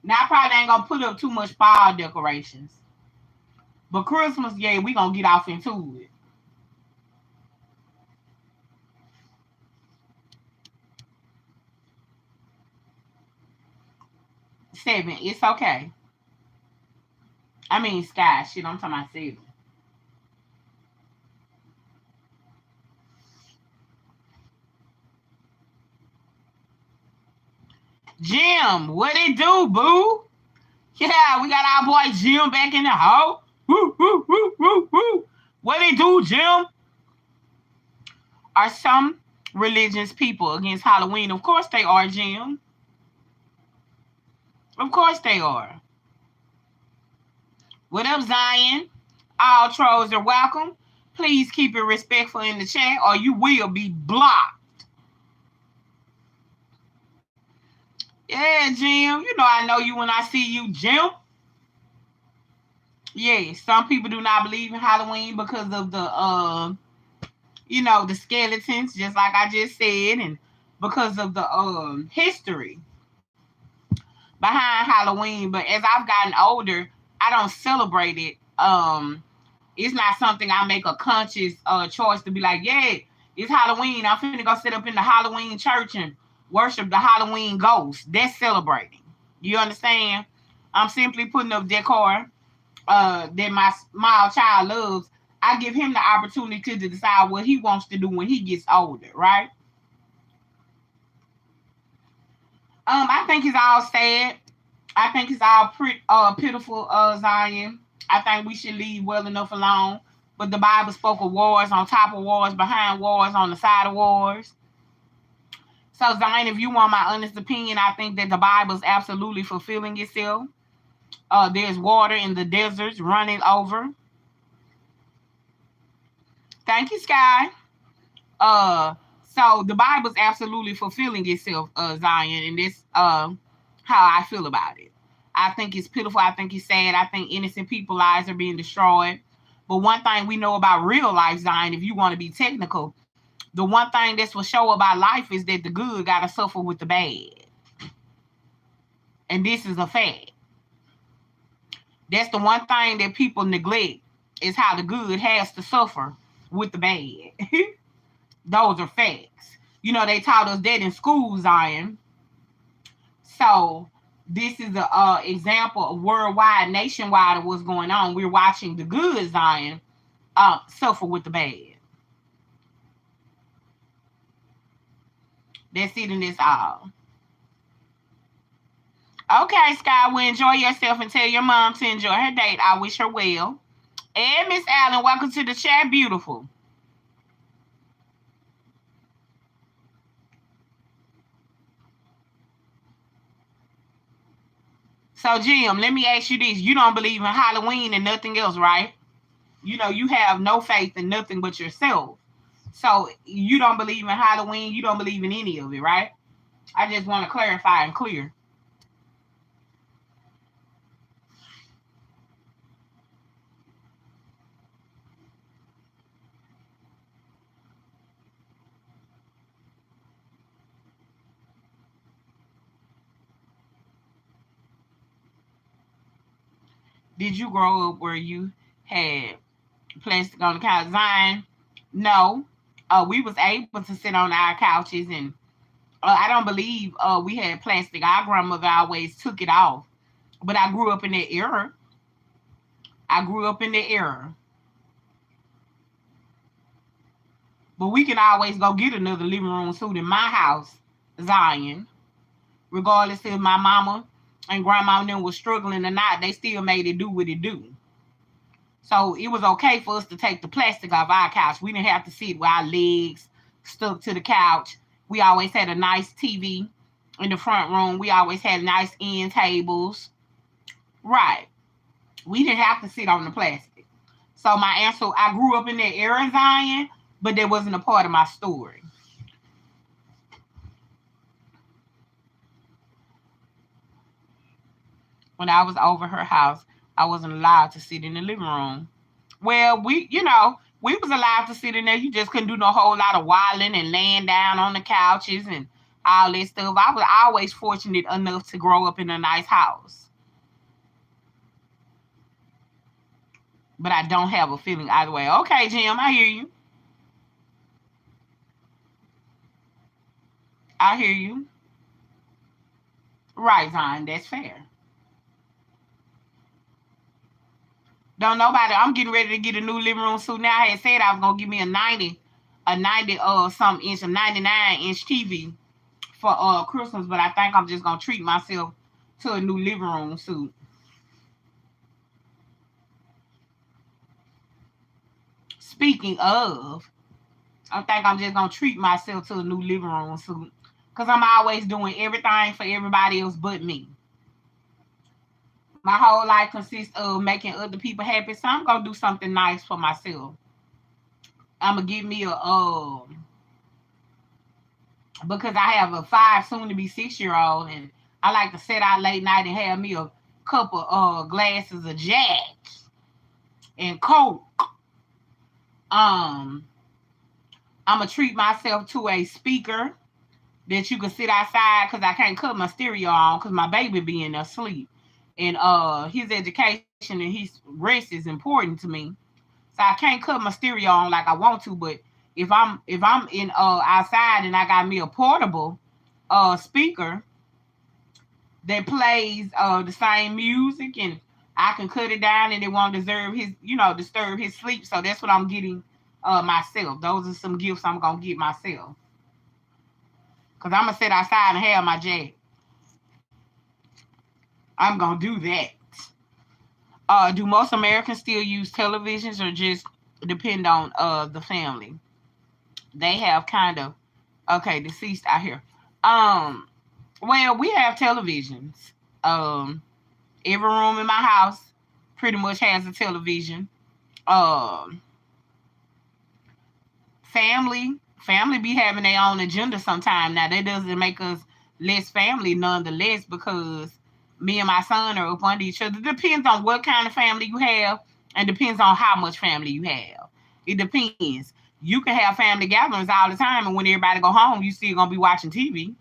[SPEAKER 1] Now I probably ain't gonna put up too much fall decorations. But Christmas, yeah, we gonna get off into it. 7. It's okay. I mean, Sky. Shit, I'm talking about 7. Jim, what it do, boo? Yeah, we got our boy Jim back in the hole. Woo, woo, woo, woo, woo. What it do, Jim? Are some religions people against Halloween? Of course they are, Jim. Of course they are. What up, Zion? All trolls are welcome. Please keep it respectful in the chat or you will be blocked. Yeah, Jim. You know I know you when I see you, Jim. Yeah, some people do not believe in Halloween because of the skeletons, just like I just said, and because of the history behind Halloween. But as I've gotten older, I don't celebrate it. It's not something I make a conscious choice to be like, yeah, it's Halloween. I'm finna go sit up in the Halloween church and worship the Halloween ghost. That's celebrating. You understand? I'm simply putting up decor that my small child loves. I give him the opportunity to decide what he wants to do when he gets older, right? I think it's all sad. I think it's all pitiful, Zion. I think we should leave well enough alone. But the Bible spoke of wars on top of wars, behind wars, on the side of wars. So, Zion, if you want my honest opinion, I think that the Bible is absolutely fulfilling itself. There's water in the deserts running over. Thank you, Sky. So the Bible's absolutely fulfilling itself, Zion, and this how I feel about it. I think it's pitiful. I think it's sad. I think innocent people's lives are being destroyed. But one thing we know about real life, Zion, if you want to be technical, the one thing that's for sure about life is that the good got to suffer with the bad. And this is a fact. That's the one thing that people neglect is how the good has to suffer with the bad. Those are facts. You know, they taught us that in school, Zion. So this is an example of worldwide, nationwide of what's going on. We're watching the good, Zion, suffer with the bad. That's it and that's all. Okay, Sky, well, enjoy yourself and tell your mom to enjoy her date. I wish her well. And Miss Allen, welcome to the chat, beautiful. So, Jim, let me ask you this. You don't believe in Halloween and nothing else, right? You know, you have no faith in nothing but yourself. So, you don't believe in Halloween. You don't believe in any of it, right? I just want to clarify and clear. Did you grow up where you had plastic on the couch? Zion, no. We was able to sit on our couches, and I don't believe we had plastic. Our grandmother always took it off. But I grew up in that era. I grew up in that era. But we can always go get another living room suit in my house, Zion. Regardless if my mama and grandma and them was struggling or not, they still made it do what it do. So it was okay for us to take the plastic off our couch. We didn't have to sit with our legs stuck to the couch. We always had a nice TV in the front room. We always had nice end tables. Right. We didn't have to sit on the plastic. So my answer, I grew up in that era, Zion, but that wasn't a part of my story. When I was over her house, I wasn't allowed to sit in the living room. Well, we was allowed to sit in there. You just couldn't do no whole lot of wilding and laying down on the couches and all that stuff. I was always fortunate enough to grow up in a nice house. but I don't have a feeling either way. Okay, Jim, I hear you. I hear you. Right, Zion, that's fair. Don't nobody. I'm getting ready to get a new living room suit now. I had said I was gonna give me a 90 some inch, a 99-inch TV for Christmas, but I think I'm just gonna treat myself to a new living room suit. Speaking of, I think I'm just gonna treat myself to a new living room suit because I'm always doing everything for everybody else but me. My whole life consists of making other people happy, so I'm gonna do something nice for myself. I'm gonna give me a because I have a 5 soon to be 6 year old, and I like to sit out late night and have me a couple glasses of Jack and Coke. Um, I'm gonna treat myself to a speaker that you can sit outside because I can't cut my stereo on because my baby being asleep, and his education and his rest is important to me, so I can't cut my stereo on like I want to. But if I'm in outside and I got me a portable speaker that plays the same music, and I can cut it down and it won't disturb his sleep. So that's what I'm getting myself. Those are some gifts I'm gonna get myself. Cause I'm gonna sit outside and have my jack. I'm gonna do that. Do most Americans still use televisions or just depend on the family? They have kind of okay, deceased out here. Um well, we have televisions. Um every room in my house pretty much has a television. Um family be having their own agenda sometime. Now that doesn't make us less family nonetheless because me and my son are up under each other. Depends on what kind of family you have and depends on how much family you have. It depends. You can have family gatherings all the time and when everybody go home you still gonna be watching TV.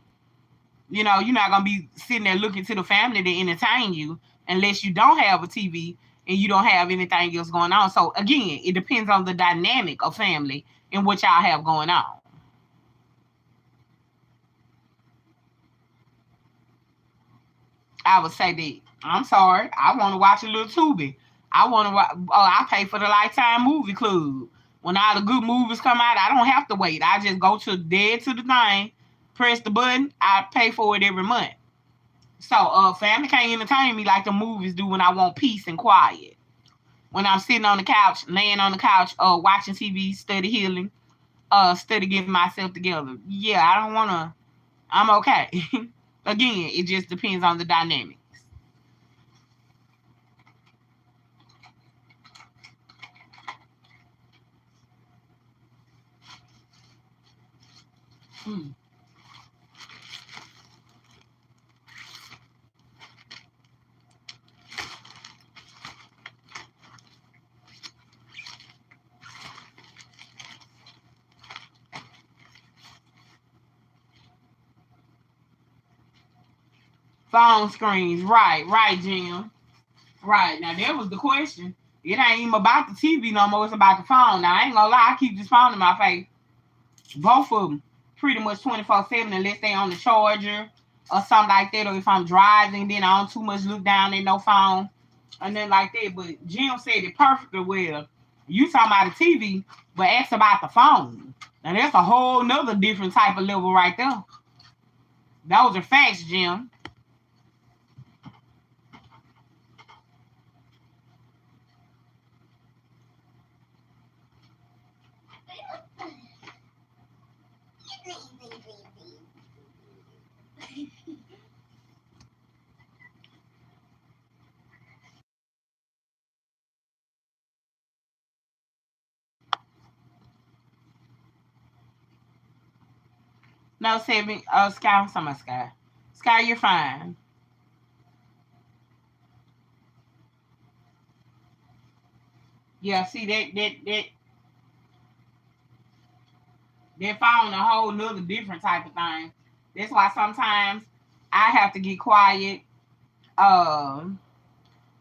[SPEAKER 1] You're not gonna be sitting there looking to the family to entertain you unless you don't have a TV and you don't have anything else going on. So again, it depends on the dynamic of family and what y'all have going on. I would say that I'm sorry, I want to watch a little Tubi. I want to. I pay for the Lifetime Movie Club. When all the good movies come out, I don't have to wait. I just go to dead to the thing, press the button. I pay for it every month. So, family can't entertain me like the movies do when I want peace and quiet. When I'm sitting on the couch, laying on the couch, watching TV, study healing, study getting myself together. Yeah, I don't want to. I'm okay. Again, it just depends on the dynamics. Hmm. Phone screens, right, Jim. Right. Now that was the question. It ain't even about the TV no more. It's about the phone. Now I ain't gonna lie, I keep this phone in my face. Both of them pretty much 24/7 unless they on the charger or something like that. Or if I'm driving, then I don't too much look down at no phone and then like that. But Jim said it perfectly well. You talking about the TV, but ask about the phone. Now that's a whole nother different type of level right there. Those are facts, Jim. No, Seven. Sky, I'm talking about Sky. Sky, you're fine. Yeah, see that found a whole nother different type of thing. That's why sometimes I have to get quiet. Um,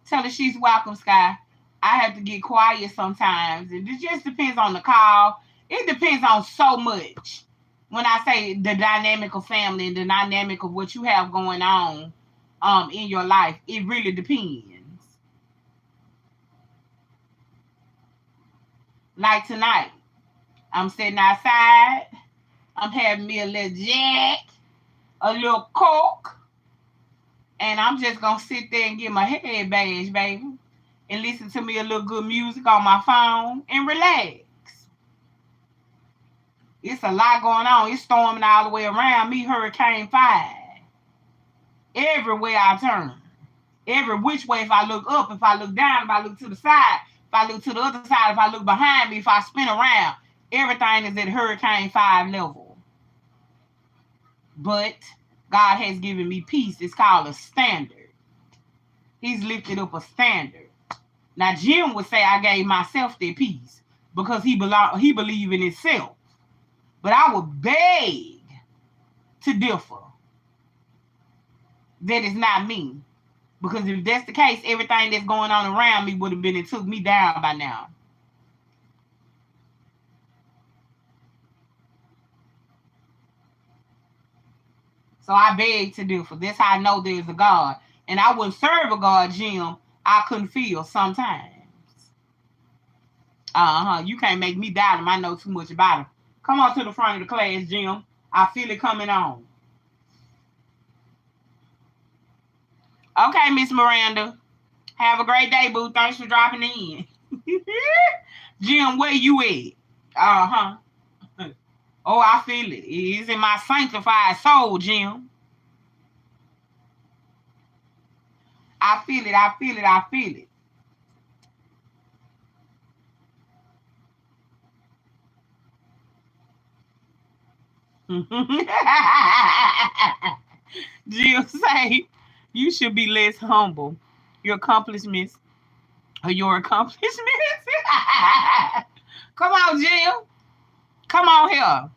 [SPEAKER 1] Tell her she's welcome, Sky. I have to get quiet sometimes. And it just depends on the call. It depends on so much. When I say the dynamic of family and the dynamic of what you have going on in your life, it really depends. Like tonight, I'm sitting outside. I'm having me a little jack, a little coke, and I'm just gonna sit there and get my head bashed, baby, and listen to me a little good music on my phone and relax. It's a lot going on. It's storming all the way around me, Hurricane 5. Everywhere I turn. Every which way, if I look up, if I look down, if I look to the side, if I look to the other side, if I look behind me, if I spin around, everything is at Hurricane 5 level. But God has given me peace. It's called a standard. He's lifted up a standard. Now, Jim would say I gave myself that peace because he believed in himself. But I would beg to differ. That is not me. Because if that's the case, everything that's going on around me would have been and took me down by now. So I beg to differ. That's how I know there's a God. And I wouldn't serve a God, Jim, I couldn't feel sometimes. You can't make me doubt him. I know too much about him. Come on to the front of the class, Jim. I feel it coming on. Okay, Miss Miranda. Have a great day, boo. Thanks for dropping in. Jim, where you at? Oh, I feel it. It's in my sanctified soul, Jim. I feel it. I feel it. I feel it. Jill say you should be less humble. Your accomplishments are your accomplishments. Come on, Jill. Come on here.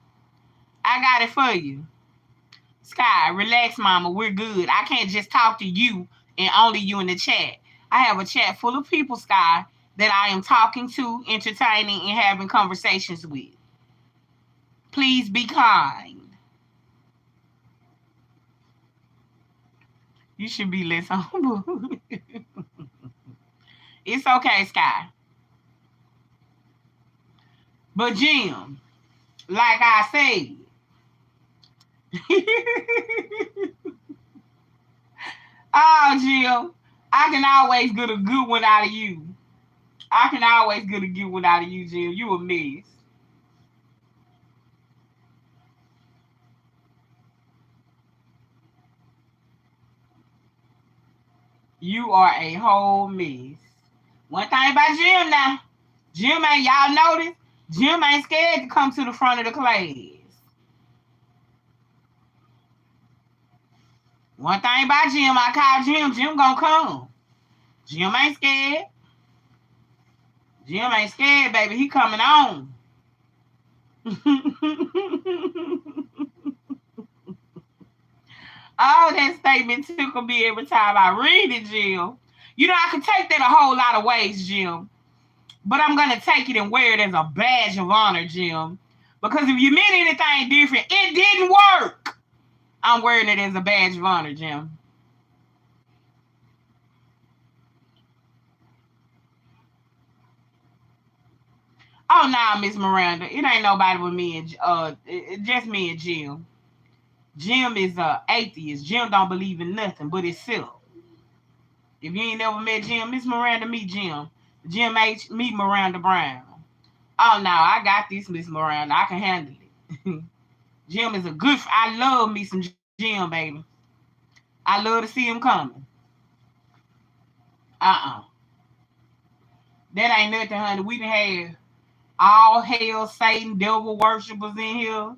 [SPEAKER 1] I got it for you. Sky, relax, mama. We're good. I can't just talk to you and only you in the chat. I have a chat full of people, Sky, that I am talking to, entertaining, and having conversations with. Please be kind. You should be less humble. It's okay, Sky. But Jim, like I said, oh, Jim, I can always get a good one out of you. I can always get a good one out of you, Jim. You a mess. You are a whole mess. One thing about Jim now, Jim ain't, y'all notice, Jim ain't scared to come to the front of the class. One thing about Jim, I call Jim, Jim gonna come. Jim ain't scared. Jim ain't scared, baby. He coming on. Oh, that statement tickle me every time I read it, Jim. You know, I can take that a whole lot of ways, Jim. But I'm going to take it and wear it as a badge of honor, Jim. Because if you meant anything different, it didn't work. I'm wearing it as a badge of honor, Jim. Oh, nah, Miss Miranda. It ain't nobody with me and just me and Jim. Jim is a atheist. Jim don't believe in nothing but himself. If you ain't never met Jim, Miss Miranda, meet Jim. Jim H, meet Miranda Brown. Oh, no, I got this, Miss Miranda. I can handle it. Jim is a good, I love me some Jim, baby. I love to see him coming. That ain't nothing, honey. We done have all hell, Satan, devil worshippers in here.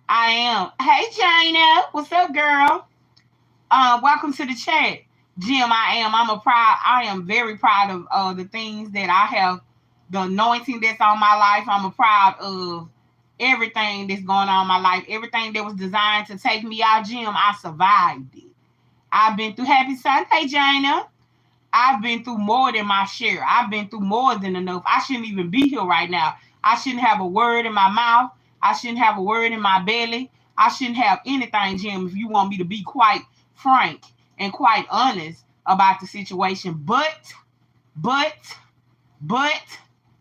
[SPEAKER 1] I am. Hey, Jana. What's up, girl? Welcome to the chat. Jim, I am very proud of the things that I have, the anointing that's on my life. I'm proud of everything that's going on in my life. Everything that was designed to take me out, Jim, I survived it. I've been through Happy Sunday, Jana. I've been through more than my share. I've been through more than enough. I shouldn't even be here right now. I shouldn't have a word in my mouth. I shouldn't have a word in my belly. I shouldn't have anything, Jim, if you want me to be quite frank and quite honest about the situation. But,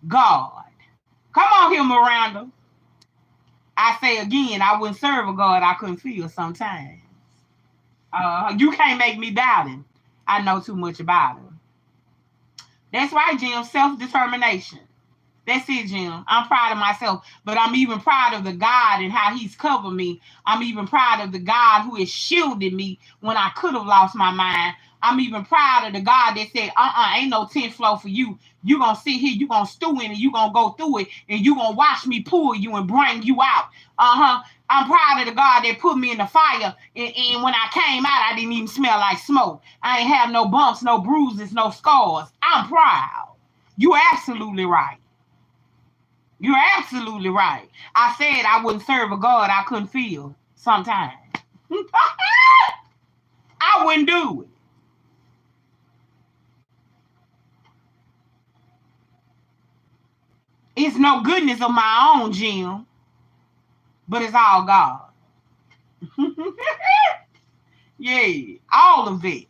[SPEAKER 1] God. Come on here, Miranda. I say again, I wouldn't serve a God I couldn't feel sometimes. You can't make me doubt him. I know too much about him. That's right, Jim. Self-determination. That's it, Jim. I'm proud of myself, but I'm even proud of the God and how he's covered me. I'm even proud of the God who has shielded me when I could have lost my mind. I'm even proud of the God that said, ain't no 10th floor for you. You gonna sit here, you gonna stew in it, you gonna go through it, and you gonna watch me pull you and bring you out. I'm proud of the God that put me in the fire, and when I came out, I didn't even smell like smoke. I ain't have no bumps, no bruises, no scars. I'm proud. You're absolutely right. You're absolutely right. I said I wouldn't serve a God I couldn't feel sometimes. I wouldn't do it. It's no goodness of my own, Jim, but it's all God. Yeah, all of it.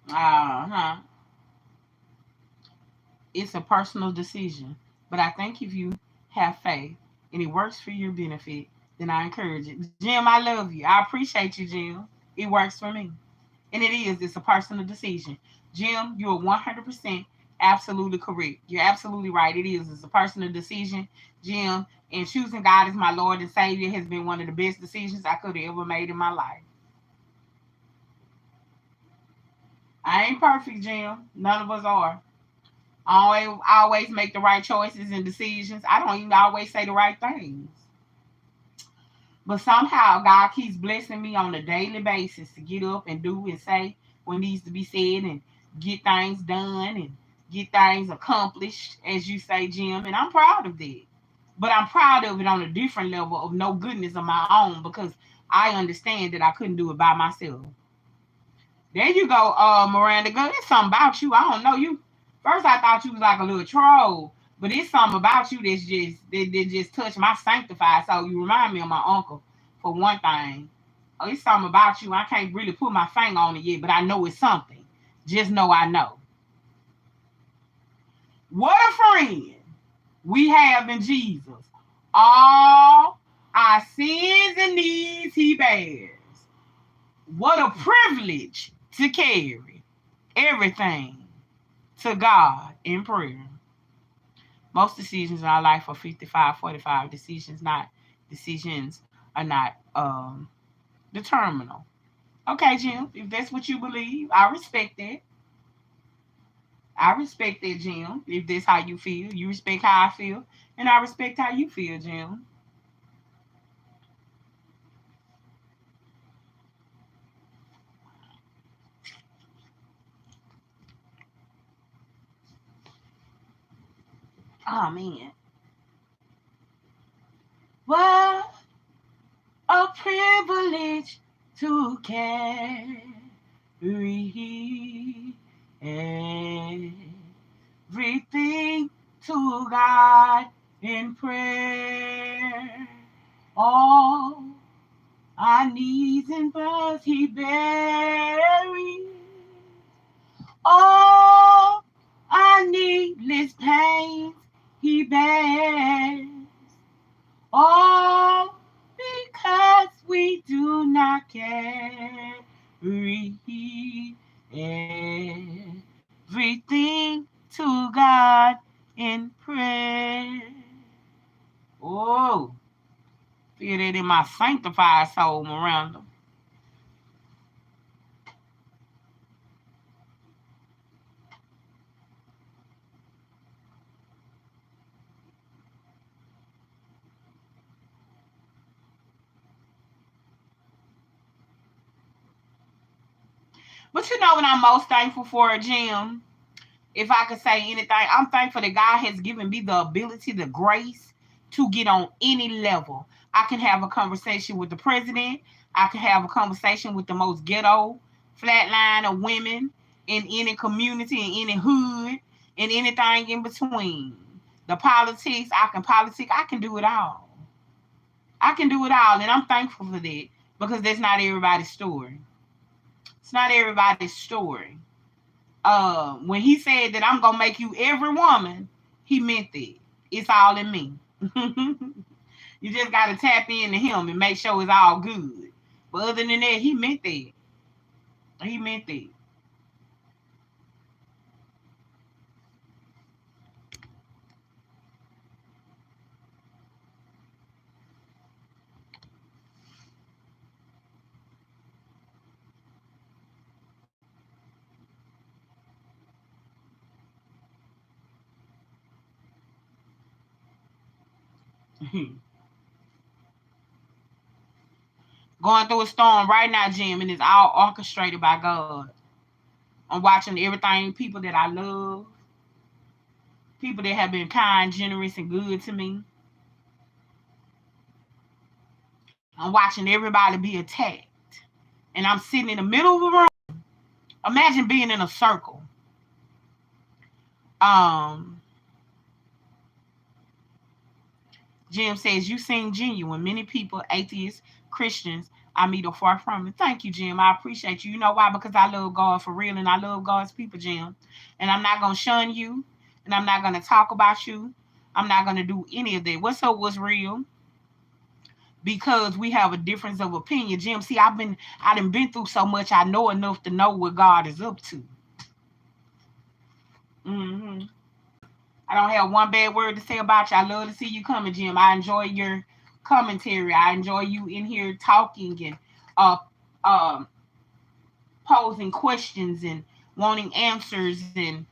[SPEAKER 1] Uh-huh. It's a personal decision. But I think if you have faith and it works for your benefit, then I encourage it. Jim, I love you. I appreciate you, Jim. It works for me. And it is. It's a personal decision. Jim, you're 100% absolutely correct. You're absolutely right. It is. It's a personal decision, Jim. And choosing God as my Lord and Savior has been one of the best decisions I could have ever made in my life. I ain't perfect, Jim. None of us are. I always make the right choices and decisions. I don't even always say the right things. But somehow God keeps blessing me on a daily basis to get up and do and say what needs to be said and get things done and get things accomplished, as you say, Jim. And I'm proud of that. But I'm proud of it on a different level of no goodness of my own because I understand that I couldn't do it by myself. There you go, Miranda. Girl, it's something about you. I don't know you. First, I thought you was like a little troll, but it's something about you that just touched my sanctified soul. You remind me of my uncle, for one thing. Oh, it's something about you. I can't really put my finger on it yet, but I know it's something. Just know I know. What a friend we have in Jesus. All our sins and needs he bears. What a privilege to carry everything to God in prayer. Most decisions in our life are 55-45 decisions, not decisions are not determinal. Okay, Jim, if that's what you believe, I respect that. I respect that, Jim. If that's how you feel, you respect how I feel, and I respect how you feel, Jim. Oh man. What a privilege to carry everything to God in prayer. All our needs and burdens he buried. All our needless pains he bears. All because we do not carry everything to God in prayer. Oh, feel that in my sanctified soul, Miranda. But you know what I'm most thankful for, Jim? If I could say anything, I'm thankful that God has given me the ability, the grace to get on any level. I can have a conversation with the president. I can have a conversation with the most ghetto flatline of women in any community, in any hood, and anything in between. The politics, I can politic, I can do it all. I can do it all, and I'm thankful for that because that's not everybody's story. It's not everybody's story. When he said that I'm gonna make you every woman, he meant that. It's all in me. You just gotta tap into him and make sure it's all good. But other than that, he meant that. He meant that. Going through a storm right now, Jim, and it's all orchestrated by God. I'm watching everything, people that I love, people that have been kind, generous, and good to me. I'm watching everybody be attacked. And I'm sitting in the middle of the room. Imagine being in a circle. Um, Jim says, you seem genuine. Many people, atheists, Christians, I meet are far from it. Thank you, Jim. I appreciate you. You know why? Because I love God for real and I love God's people, Jim. And I'm not going to shun you. And I'm not going to talk about you. I'm not going to do any of that. What's up was real. Because we have a difference of opinion. Jim, see, I done been through so much. I know enough to know what God is up to. Mm-hmm. I don't have one bad word to say about you. I love to see you coming, Jim. I enjoy your commentary. I enjoy you in here talking and uh, um, posing questions and wanting answers and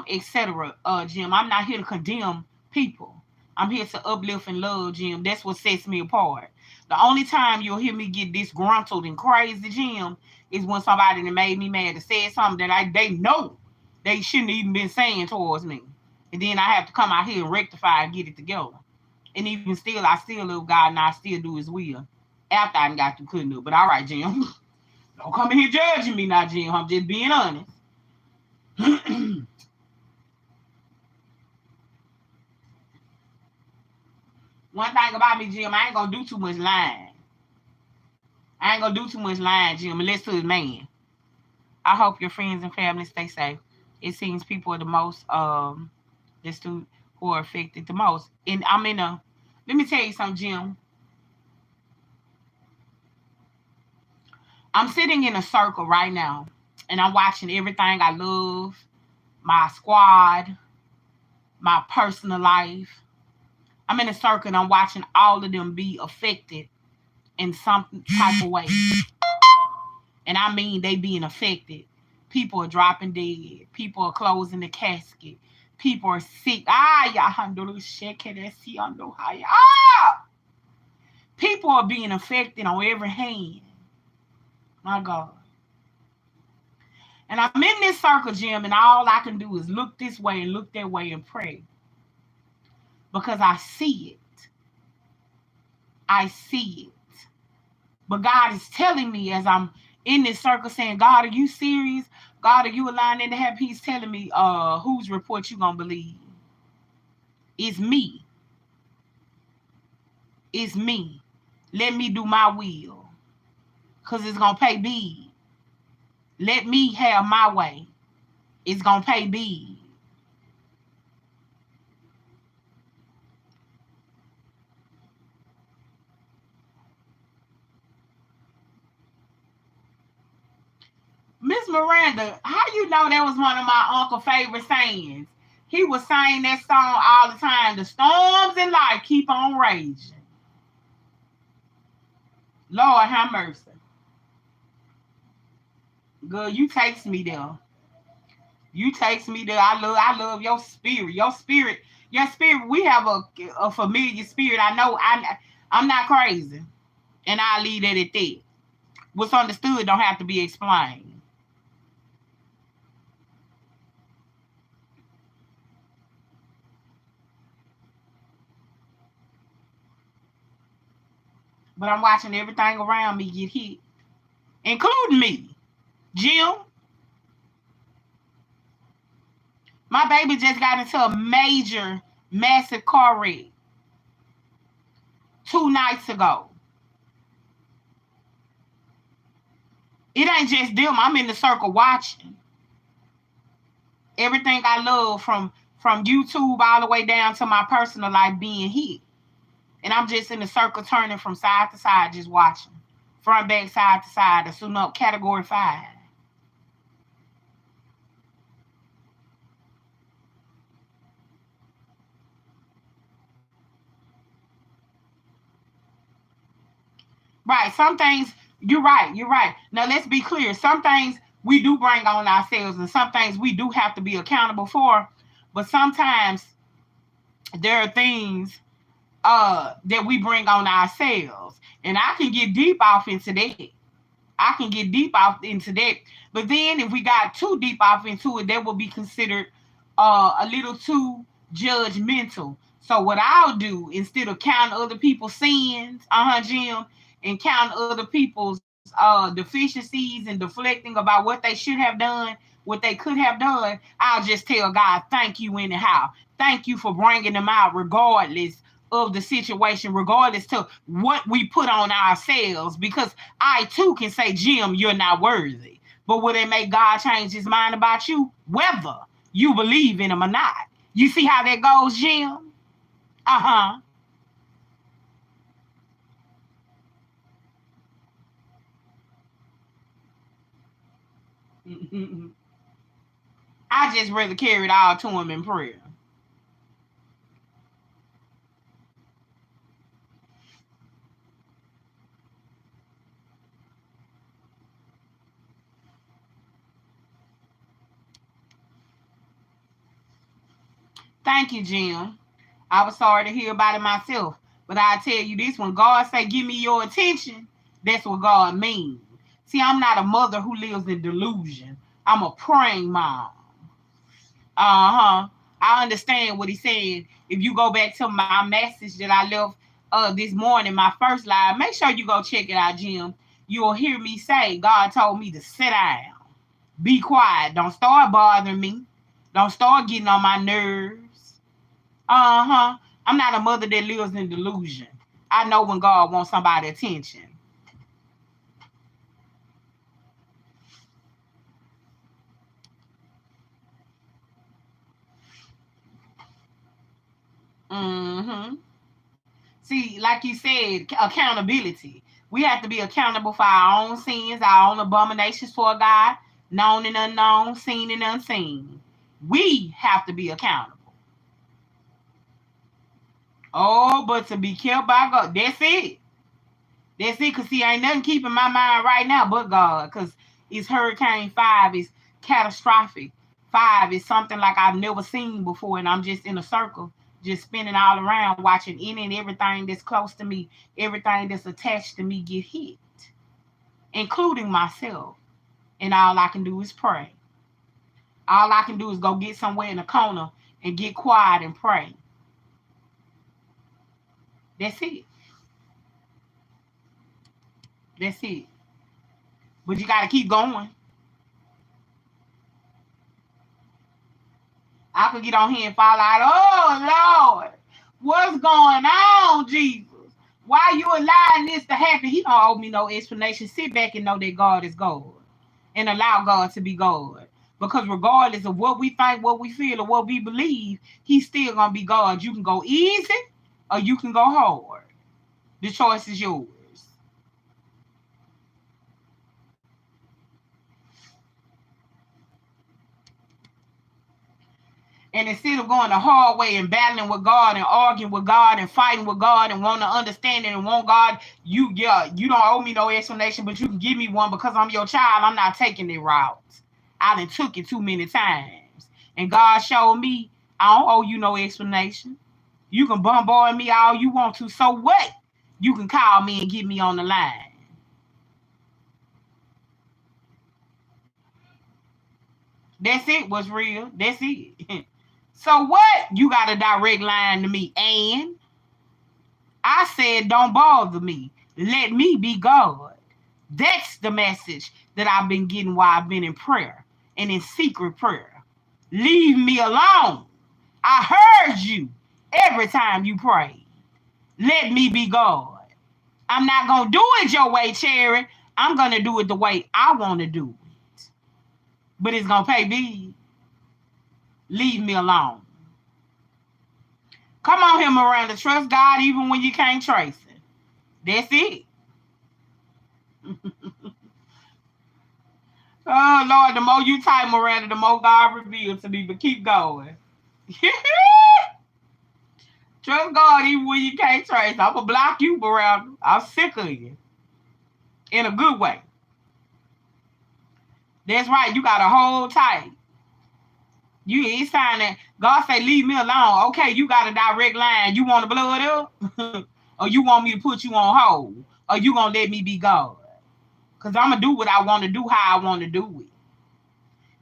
[SPEAKER 1] etc. Jim, I'm not here to condemn people. I'm here to uplift and love, Jim. That's what sets me apart. The only time you'll hear me get disgruntled and crazy, Jim, is when somebody that made me mad or said something that they know they shouldn't even been saying towards me. And then I have to come out here and rectify and get it together. And even still, I still love God and I still do his will. After I got to couldn't do it. But all right, Jim. Don't come in here judging me now, Jim. I'm just being honest. One thing about me, Jim, I ain't gonna do too much lying. I ain't gonna do too much lying, Jim, unless to a man. I hope your friends and family stay safe. It seems people are the most just who are affected the most. And I'm in a let me tell you something, Jim. I'm sitting in a circle right now and I'm watching everything I love, my squad, my personal life. I'm in a circle and I'm watching all of them be affected in some type of way. And I mean they being affected. People are dropping dead. People are closing the casket. People are sick. People are being affected on every hand. My God. And I'm in this circle, Jim, and all I can do is look this way and look that way and pray. Because I see it. I see it. But God is telling me as I'm in this circle saying, God, are you serious? God, are you aligned in the heaven? He's telling me, whose report you gonna believe? It's me. It's me. Let me do my will. Because it's gonna pay big. Let me have my way. It's gonna pay big. Miss Miranda, how you know that was one of my uncle's favorite sayings? He was saying that song all the time. The storms in life keep on raging. Lord have mercy. Girl, you takes me there. You takes me there. I love your spirit. Your spirit. We have a familiar spirit. I know I'm not crazy. And I leave it at that. What's understood don't have to be explained. but I'm watching everything around me get hit, including me. Jim, my baby just got into a major, massive car wreck 2 nights ago. It ain't just them. I'm in the circle watching. Everything I love from YouTube all the way down to my personal life being hit. And I'm just in the circle turning from side to side, just watching. Front, back, side to side. Assume up category 5. Right. Some things, you're right. You're right. Now, let's be clear. Some things we do bring on ourselves, and some things we do have to be accountable for. But sometimes there are things that we bring on ourselves. And I can get deep off into that. I can get deep off into that. But then if we got too deep off into it, that will be considered a little too judgmental. So what I'll do, instead of counting other people's sins, Jim, and counting other people's deficiencies and deflecting about what they should have done, what they could have done, I'll just tell God, thank you anyhow. Thank you for bringing them out regardless of the situation, regardless to what we put on ourselves, because I too can say, Jim, you're not worthy. But will it make God change his mind about you? Whether you believe in him or not. You see how that goes, Jim? Uh-huh. I just rather carry it all to him in prayer. Thank you, Jim. I was sorry to hear about it myself. But I tell you this, when God say, give me your attention, that's what God means. See, I'm not a mother who lives in delusion. I'm a praying mom. Uh-huh. I understand what he's saying. If you go back to my message that I left this morning, my first live, make sure you go check it out, Jim. You'll hear me say, God told me to sit down. Be quiet. Don't start bothering me. Don't start getting on my nerves. Uh-huh. I'm not a mother that lives in delusion. I know when God wants somebody's attention. Mm-hmm. See, like you said, accountability. We have to be accountable for our own sins, our own abominations for God, known and unknown, seen and unseen. We have to be accountable. Oh, but to be kept by God, that's it. That's it, because see, ain't nothing keeping my mind right now but God, because it's Hurricane 5, it's catastrophic. 5 is something like I've never seen before, and I'm just in a circle, just spinning all around, watching any and everything that's close to me, everything that's attached to me get hit, including myself. And all I can do is pray. All I can do is go get somewhere in a corner and get quiet and pray. That's it. That's it. But you got to keep going. I could get on here and fall out. Oh, Lord. What's going on, Jesus? Why you allowing this to happen? He don't owe me no explanation. Sit back and know that God is God. And allow God to be God. Because regardless of what we think, what we feel, or what we believe, he's still going to be God. You can go easy or you can go hard. The choice is yours. And instead of going the hard way and battling with God and arguing with God and fighting with God and wanting to understand it and want God, you don't owe me no explanation, but you can give me one because I'm your child. I'm not taking it route. I done took it too many times. And God showed me I don't owe you no explanation. You can bombard me all you want to. So what? You can call me and get me on the line. That's it. What's real? That's it. So what? You got a direct line to me. And I said, don't bother me. Let me be God. That's the message that I've been getting while I've been in prayer and in secret prayer. Leave me alone. I heard you every time you prayed. Let me be God. I'm not going to do it your way, Cherry. I'm going to do it the way I want to do it. But it's going to pay big. Leave me alone. Come on here, Miranda. Trust God even when you can't trace it. That's it. Oh, Lord, the more you type, Miranda, the more God reveals to me. But keep going. Trust God even when you can't trace. I'm going to block you, Miranda. I'm sick of you. In a good way. That's right. You got to hold tight. You ain't signing. God say, leave me alone. Okay, you got a direct line. You want to blow it up? Or you want me to put you on hold? Or you going to let me be God? Because I'm going to do what I want to do, how I want to do it.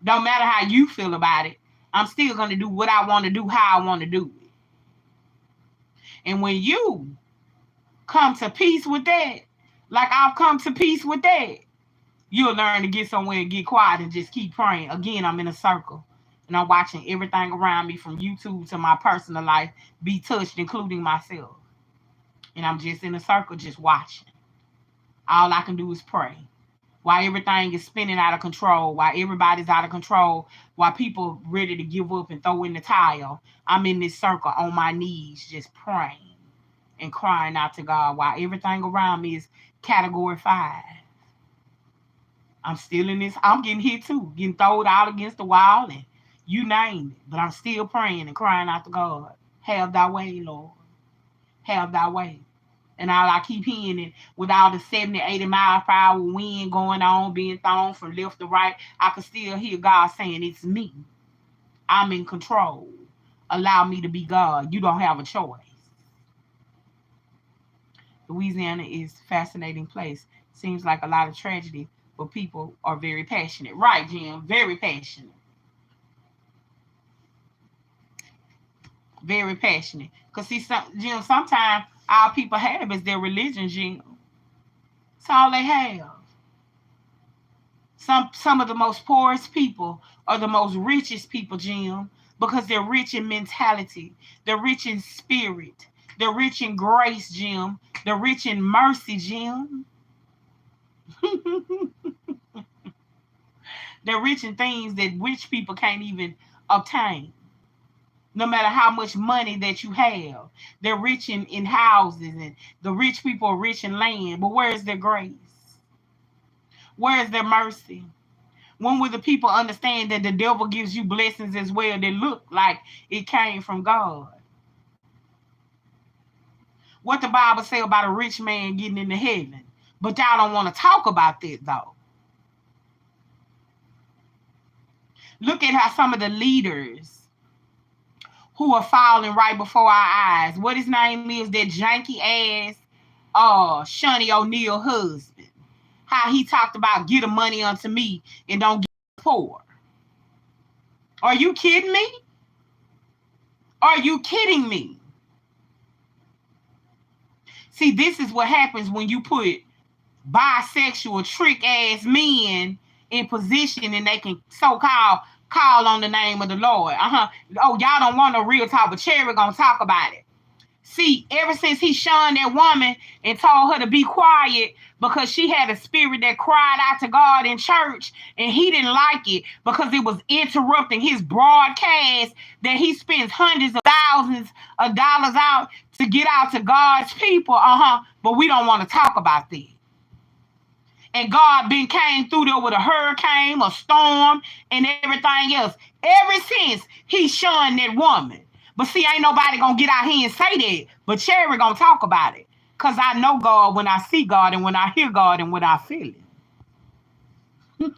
[SPEAKER 1] Don't matter how you feel about it. I'm still going to do what I want to do, how I want to do it. And when you come to peace with that, like I've come to peace with that, you'll learn to get somewhere and get quiet and just keep praying. Again, I'm in a circle. And I'm watching everything around me from YouTube to my personal life be touched, including myself. And I'm just in a circle just watching. All I can do is pray. While everything is spinning out of control, while everybody's out of control, while people ready to give up and throw in the towel, I'm in this circle on my knees just praying and crying out to God while everything around me is category 5. I'm still in this. I'm getting hit too, getting thrown out against the wall and you name it. But I'm still praying and crying out to God. Have thy way, Lord. Have thy way. And all I keep hearing it with all the 70, 80 miles per hour wind going on, being thrown from left to right, I can still hear God saying, it's me. I'm in control. Allow me to be God. You don't have a choice. Louisiana is a fascinating place. Seems like a lot of tragedy, but people are very passionate. Right, Jim? Very passionate. Very passionate. Because see, Jim, sometimes our people have is their religion, Jim. That's all they have. Some of the most poorest people are the most richest people, Jim, because they're rich in mentality. They're rich in spirit. They're rich in grace, Jim. They're rich in mercy, Jim. They're rich in things that rich people can't even obtain. No matter how much money that you have, they're rich in houses, and the rich people are rich in land. But where is their grace? Where is their mercy? When will the people understand that the devil gives you blessings as well that look like it came from God? What the Bible say about a rich man getting into heaven? But y'all don't want to talk about that, though. Look at how some of the leaders who are falling right before our eyes. What his name is, that janky ass Shani O'Neal husband. How he talked about get the money unto me and don't get poor. Are you kidding me? Are you kidding me? See, this is what happens when you put bisexual trick ass men in position and they can so-called call on the name of the Lord. Oh, y'all don't want no real talk, but Cherry gonna talk about it. See, ever since he shunned that woman and told her to be quiet because she had a spirit that cried out to God in church, and he didn't like it because it was interrupting his broadcast that he spends hundreds of thousands of dollars out to get out to God's people. But we don't want to talk about that. And God came through there with a hurricane, a storm, and everything else. Ever since he shunned that woman. But see, ain't nobody gonna get out here and say that. But Cherry gonna talk about it. Because I know God when I see God, and when I hear God, and when I feel it.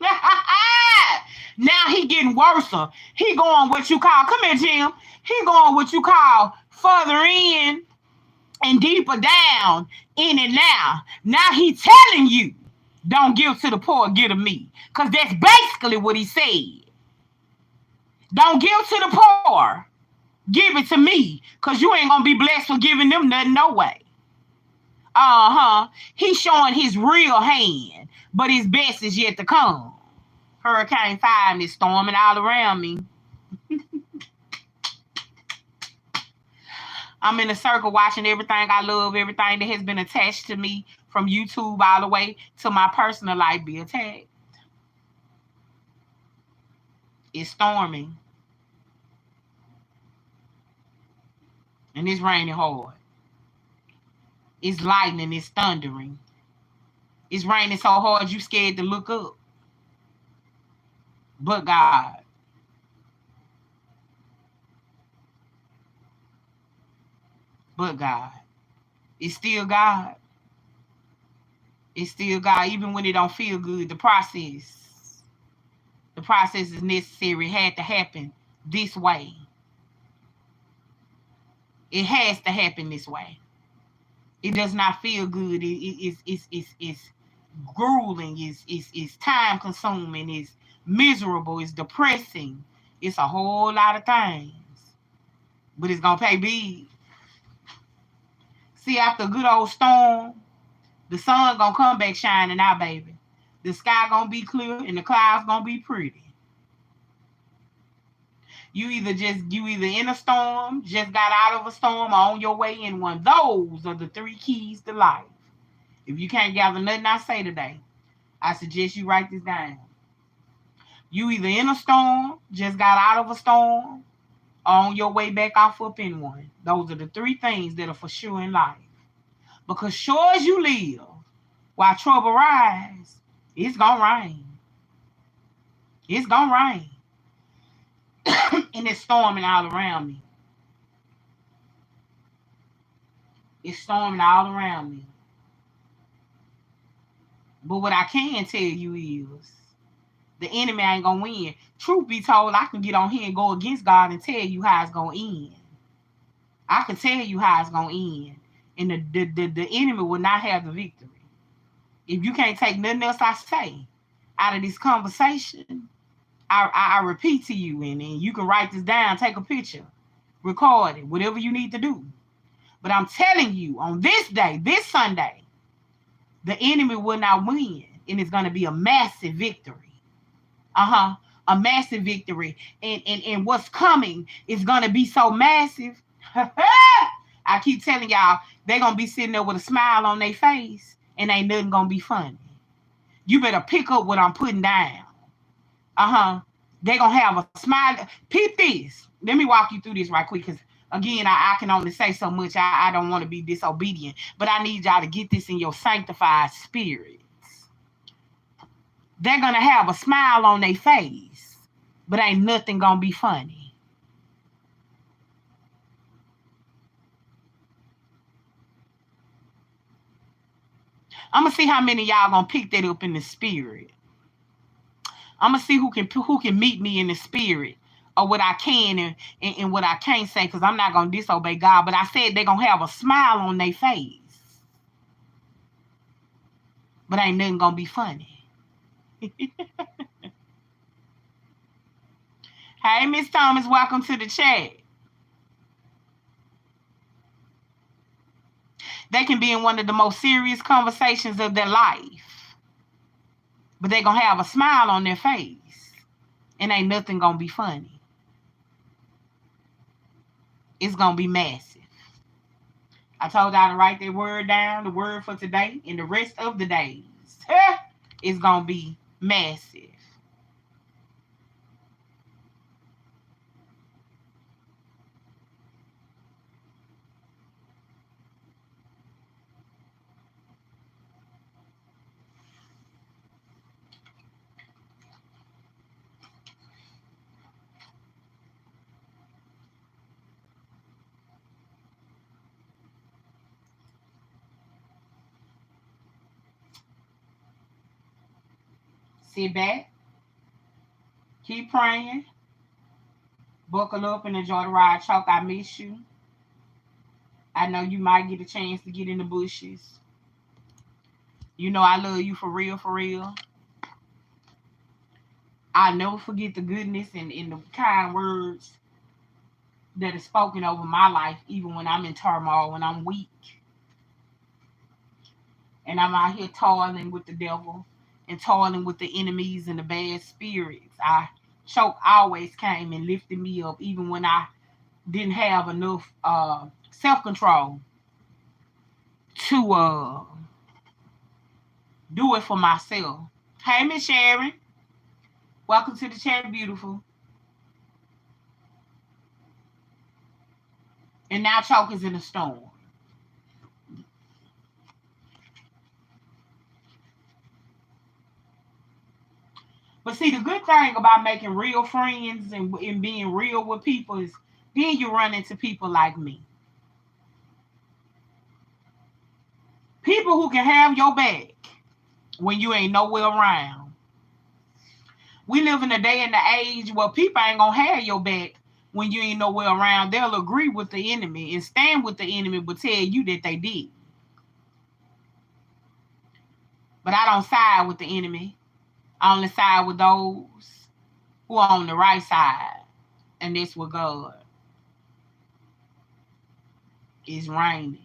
[SPEAKER 1] Now he getting worse. He going what you call, come here, Jim. He going what you call further in and deeper down in it now. Now he telling you, don't give to the poor, give to me. Because that's basically what he said. Don't give to the poor, give it to me. Because you ain't going to be blessed for giving them nothing no way. He's showing his real hand, but his best is yet to come. Hurricane 5 is storming all around me. I'm in a circle watching everything I love, everything that has been attached to me from YouTube all the way to my personal life be attacked. It's storming. And it's raining hard. It's lightning, it's thundering. It's raining so hard you scared to look up. But God. But God. It's still God. It's still God. Even when it don't feel good, the process is necessary. It had to happen this way. It has to happen this way. It does not feel good. It's grueling. It's time consuming. It's miserable. It's depressing. It's a whole lot of things. But it's going to pay big. See, after a good old storm, the sun going to come back shining out, baby. The sky going to be clear and the clouds going to be pretty. You either in a storm, just got out of a storm, or on your way in one. Those are the 3 keys to life. If you can't gather nothing I say today, I suggest you write this down. You either in a storm, just got out of a storm, or on your way back off up in one. Those are the 3 things that are for sure in life. Because sure as you live, while trouble rise, it's going to rain. It's going to rain. And it's storming all around me. It's storming all around me. But what I can tell you is, the enemy ain't going to win. Truth be told, I can get on here and go against God and tell you how it's going to end. I can tell you how it's going to end. And the enemy will not have the victory. If you can't take nothing else I say out of this conversation, I repeat to you, and you can write this down, take a picture, record it, whatever you need to do. But I'm telling you, on this day, this Sunday, the enemy will not win, and it's going to be a massive victory. A massive victory. And what's coming is going to be so massive. I keep telling y'all, they're going to be sitting there with a smile on their face, and ain't nothing going to be funny. You better pick up what I'm putting down. They're going to have a smile. Peep this. Let me walk you through this right quick, because, again, I can only say so much. I don't want to be disobedient, but I need y'all to get this in your sanctified spirits. They're going to have a smile on their face, but ain't nothing going to be funny. I'm going to see how many of y'all going to pick that up in the spirit. I'm going to see who can meet me in the spirit, or what I can and what I can't say, because I'm not going to disobey God. But I said they're going to have a smile on their face, but ain't nothing going to be funny. Hey, Miss Thomas, welcome to the chat. They can be in one of the most serious conversations of their life, but they're going to have a smile on their face, and ain't nothing going to be funny. It's going to be massive. I told y'all to write that word down, the word for today, and the rest of the days. It's going to be massive. Sit back. Keep praying. Buckle up and enjoy the ride. Chalk, I miss you. I know you might get a chance to get in the bushes. You know I love you for real, for real. I'll never forget the goodness and the kind words that are spoken over my life, even when I'm in turmoil, when I'm weak. And I'm out here toiling with the devil and toiling with the enemies and the bad spirits. Choke always came and lifted me up, even when I didn't have enough self-control to do it for myself. Hey, Miss Sharon. Welcome to the chat, beautiful. And now Choke is in a storm. But see, the good thing about making real friends and being real with people is then you run into people like me. People who can have your back when you ain't nowhere around. We live in a day and the age where people ain't gonna have your back when you ain't nowhere around. They'll agree with the enemy and stand with the enemy, but tell you that they did. But I don't side with the enemy. I only side with those who are on the right side. And that's what God is raining.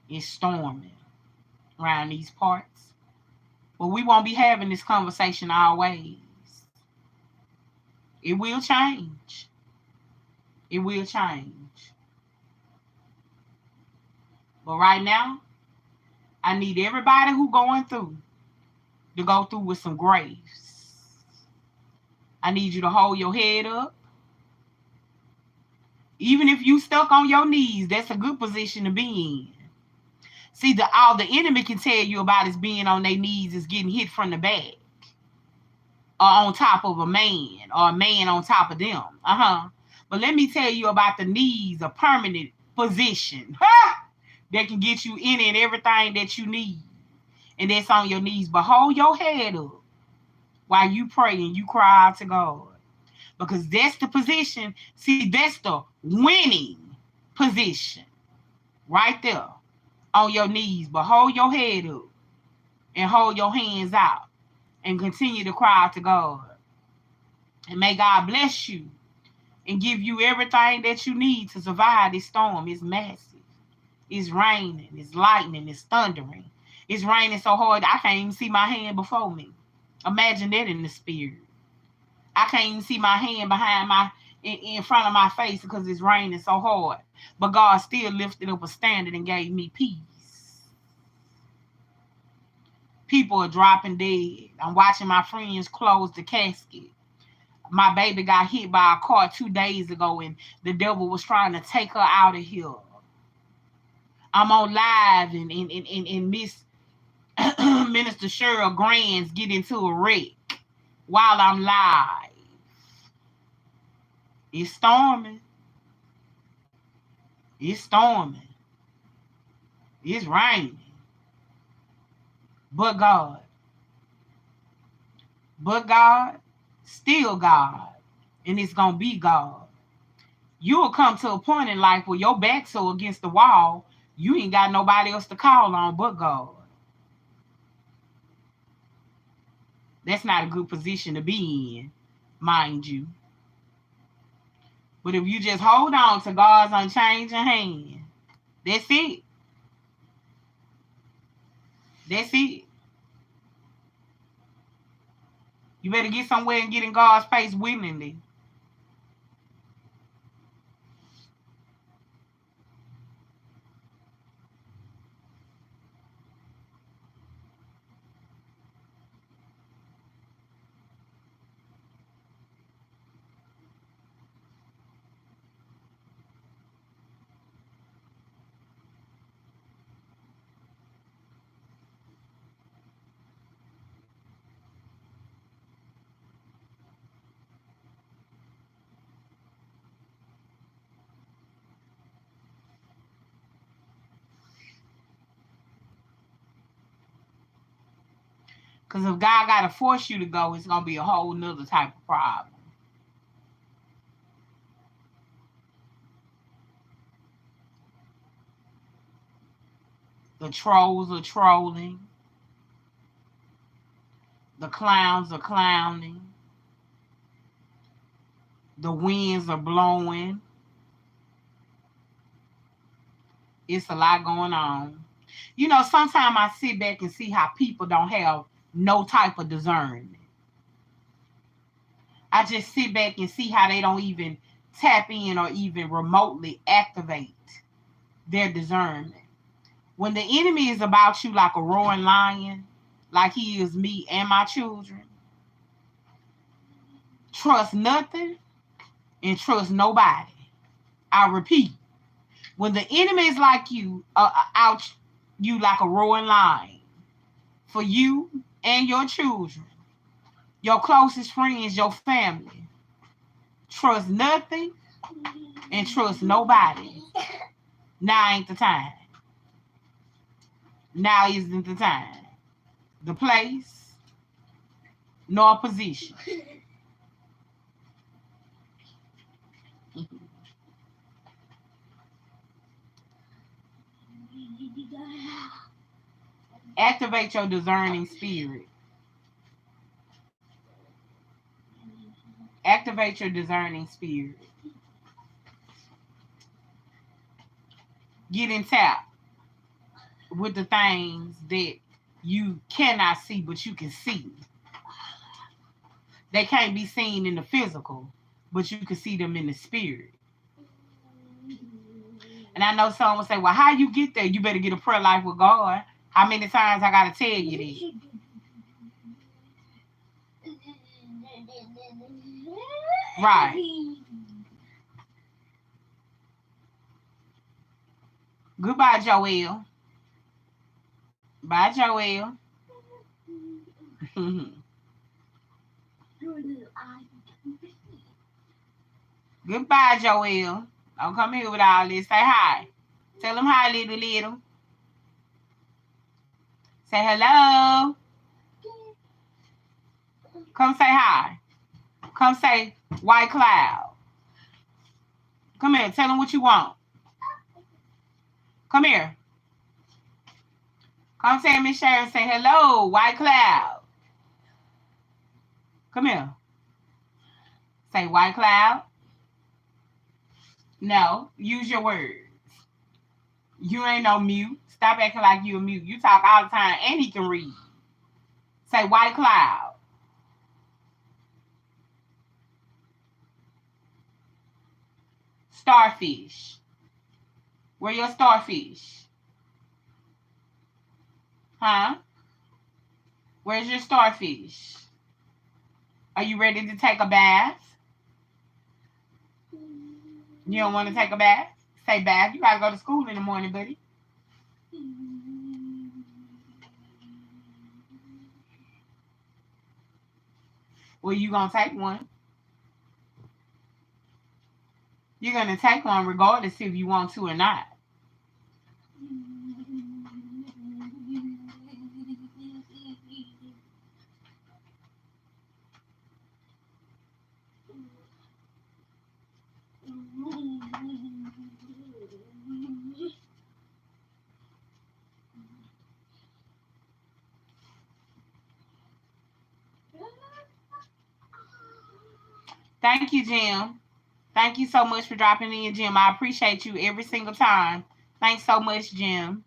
[SPEAKER 1] It's storming around these parts. But we won't be having this conversation always. It will change. It will change. But right now, I need everybody who going through to go through with some grace. I need you to hold your head up. Even if you stuck on your knees, that's a good position to be in. See, all the enemy can tell you about is being on their knees is getting hit from the back. Or on top of a man, or a man on top of them. But let me tell you about the knees, a permanent position. That can get you in and everything that you need. And that's on your knees. But hold your head up while you pray and you cry out to God. Because that's the position. See, that's the winning position. Right there. On your knees. But hold your head up. And hold your hands out. And continue to cry out to God. And may God bless you. And give you everything that you need to survive this storm. It's massive. It's raining. It's lightning. It's thundering. It's raining so hard I can't even see my hand before me. Imagine that in the spirit. I can't even see my hand in front of my face because it's raining so hard. But God still lifted up a standard and gave me peace. People are dropping dead. I'm watching my friends close the casket. My baby got hit by a car 2 days ago and the devil was trying to take her out of here. I'm on live and Miss Minister Cheryl Grands get into a wreck while I'm live. It's storming. It's storming. It's raining. But God. But God. Still God. And it's going to be God. You will come to a point in life where your back's so against the wall, you ain't got nobody else to call on but God. That's not a good position to be in, mind you. But if you just hold on to God's unchanging hand, that's it. That's it. You better get somewhere and get in God's face willingly. Because if God got to force you to go, it's going to be a whole nother type of problem. The trolls are trolling. The clowns are clowning. The winds are blowing. It's a lot going on. You know, sometimes I sit back and see how people don't have no type of discernment. I just sit back and see how they don't even tap in or even remotely activate their discernment. When the enemy is about you like a roaring lion, like he is me and my children, trust nothing and trust nobody. I repeat, when the enemy is like you, out you like a roaring lion, for you and your children, your closest friends, your family, trust nothing and trust nobody. Now ain't the time. Now isn't the time, the place, nor position. Activate your discerning spirit. Activate your discerning spirit. Get in tap with the things that you cannot see, but you can see. They can't be seen in the physical, but you can see them in the spirit. And I know someone will say, well, how you get there? You better get a prayer life with God. How many times I got to tell you that? Right. Goodbye, Joelle. Bye, Joelle. Goodbye, Joelle. Don't come here with all this. Say hi. Tell them hi, little. Say hello. Come say hi. Come say white cloud. Come here. Tell them what you want. Come here. Come say Miss Sharon. Say hello, white cloud. Come here. Say white cloud. No, use your words. You ain't no mute. Stop acting like you a mute. You talk all the time and he can read. Say white cloud. Starfish. Where your starfish? Huh? Where's your starfish? Are you ready to take a bath? You don't want to take a bath? Say bath. You gotta go to school in the morning, buddy. Well, you gonna take one. You're gonna take one regardless if you want to or not. Thank you, Jim. Thank you so much for dropping in, Jim. I appreciate you every single time. Thanks so much, Jim.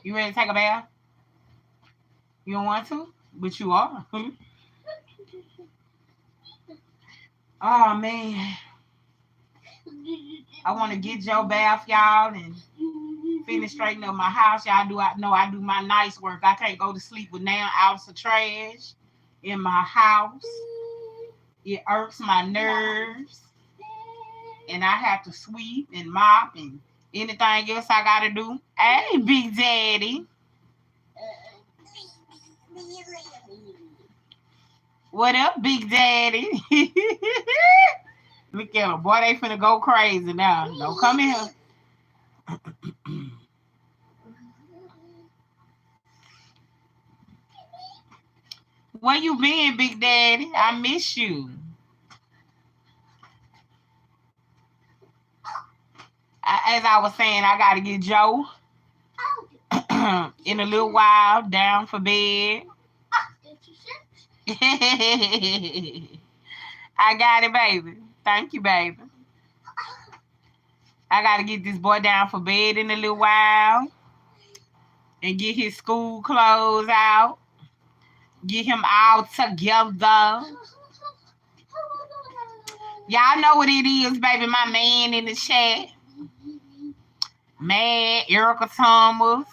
[SPEAKER 1] You ready to take a bath? You don't want to? But you are. Oh, man. I want to get your bath, y'all, and finish straightening up my house. Y'all know I do my nice work. I can't go to sleep with now ounce of trash in my house. It irks my nerves. And I have to sweep and mop and anything else I got to do. Hey, Big Daddy. What up, Big Daddy? Look at them. Boy, they finna go crazy now. Don't come in here. Where you been, Big Daddy? I miss you. As I was saying, I got to get Joe in a little while down for bed. I got it, baby. Thank you, baby. I got to get this boy down for bed in a little while and get his school clothes out. Get him all together. Y'all know what it is, baby. My man in the chat. Mad, Erica Thomas,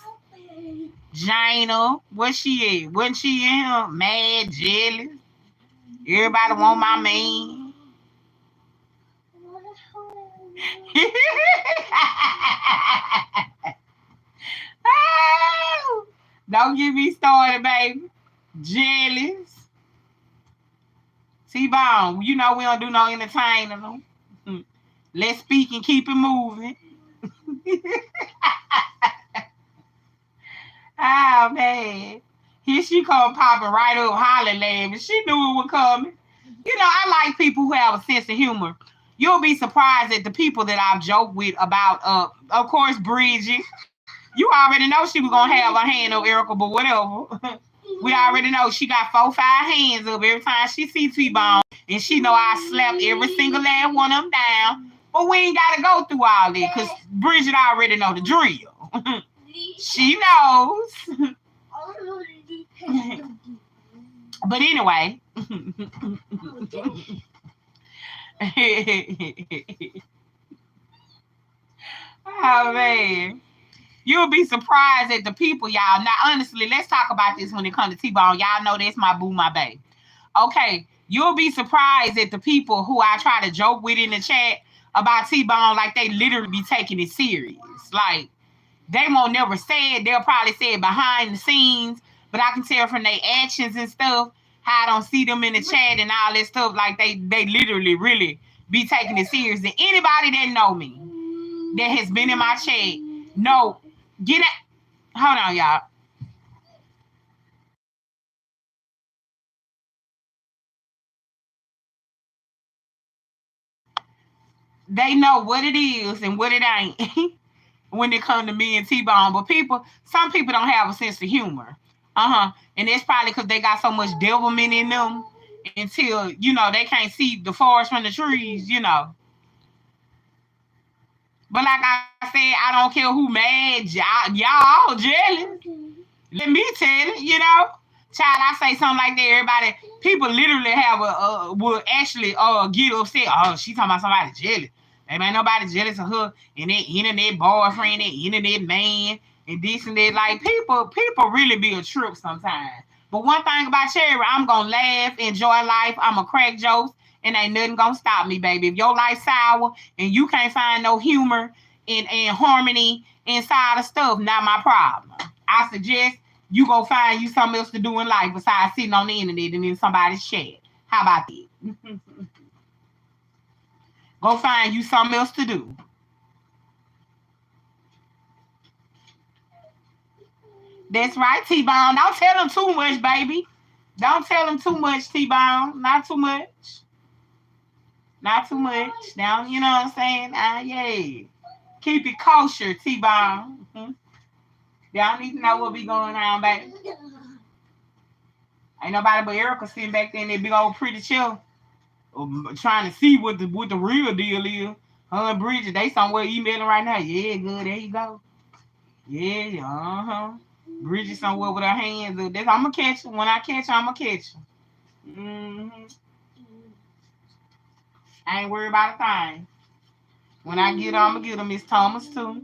[SPEAKER 1] Jana. Where she at? Wasn't she in here? Mad, jealous. Everybody want my man. Don't get me started, baby. Jealous. T-Bone, you know we don't do no entertaining. Let's speak and keep it moving. Oh, man. Here she come popping right up, hollering, laughing. She knew it was coming. You know, I like people who have a sense of humor. You'll be surprised at the people that I've joked with about, of course, Bridget. You already know she was going to have her hand up, Erica, but whatever. We already know she got 4-5 hands up every time she see T-Bone. And she know I slap every single last one of them down. But we ain't got to go through all that because Bridget already know the drill. She knows. But anyway. Oh, man. You'll be surprised at the people, y'all. Now, honestly, let's talk about this when it comes to T-Bone. Y'all know that's my boo, my babe. Okay, you'll be surprised at the people who I try to joke with in the chat about T-Bone like they literally be taking it serious. Like, they won't never say it. They'll probably say it behind the scenes, but I can tell from their actions and stuff how I don't see them in the chat and all that stuff. Like, they literally really be taking it serious. And anybody that know me, that has been in my chat, know, get it. Hold on, y'all. They know what it is and what it ain't when it comes to me and T-Bone. But some people don't have a sense of humor. And that's probably because they got so much devilment in them until, you know, they can't see the forest from the trees, you know. But like I said, I don't care who mad. Y'all all jealous. Let me tell it, you know. Child, I say something like that, everybody, people literally will actually get upset. Oh, she talking about somebody jealous. There ain't nobody jealous of her and that internet boyfriend, that internet man, and this and that. Like, people really be a trip sometimes. But one thing about Cherry, I'm going to laugh, enjoy life. I'm going to crack jokes, and ain't nothing going to stop me, baby. If your life's sour and you can't find no humor and harmony inside of stuff, not my problem. I suggest you go find you something else to do in life besides sitting on the internet and in somebody's chat. How about that? Go find you something else to do. That's right, T-Bone. Don't tell them too much, baby. Don't tell them too much, T-Bone. Not too much. Not too much. Now, you know what I'm saying? Yeah. Keep it kosher, T-Bone. Y'all need to know what be going on, baby. Ain't nobody but Erica sitting back there in that big old pretty chair trying to see what the real deal is. Her and Bridget, they somewhere emailing right now. Yeah, good. There you go. Yeah, Bridget somewhere with her hands up. I'm going to catch her. When I catch her, I'm going to catch her. I ain't worried about a thing. When I get her, I'm going to get her Miss Thomas, too.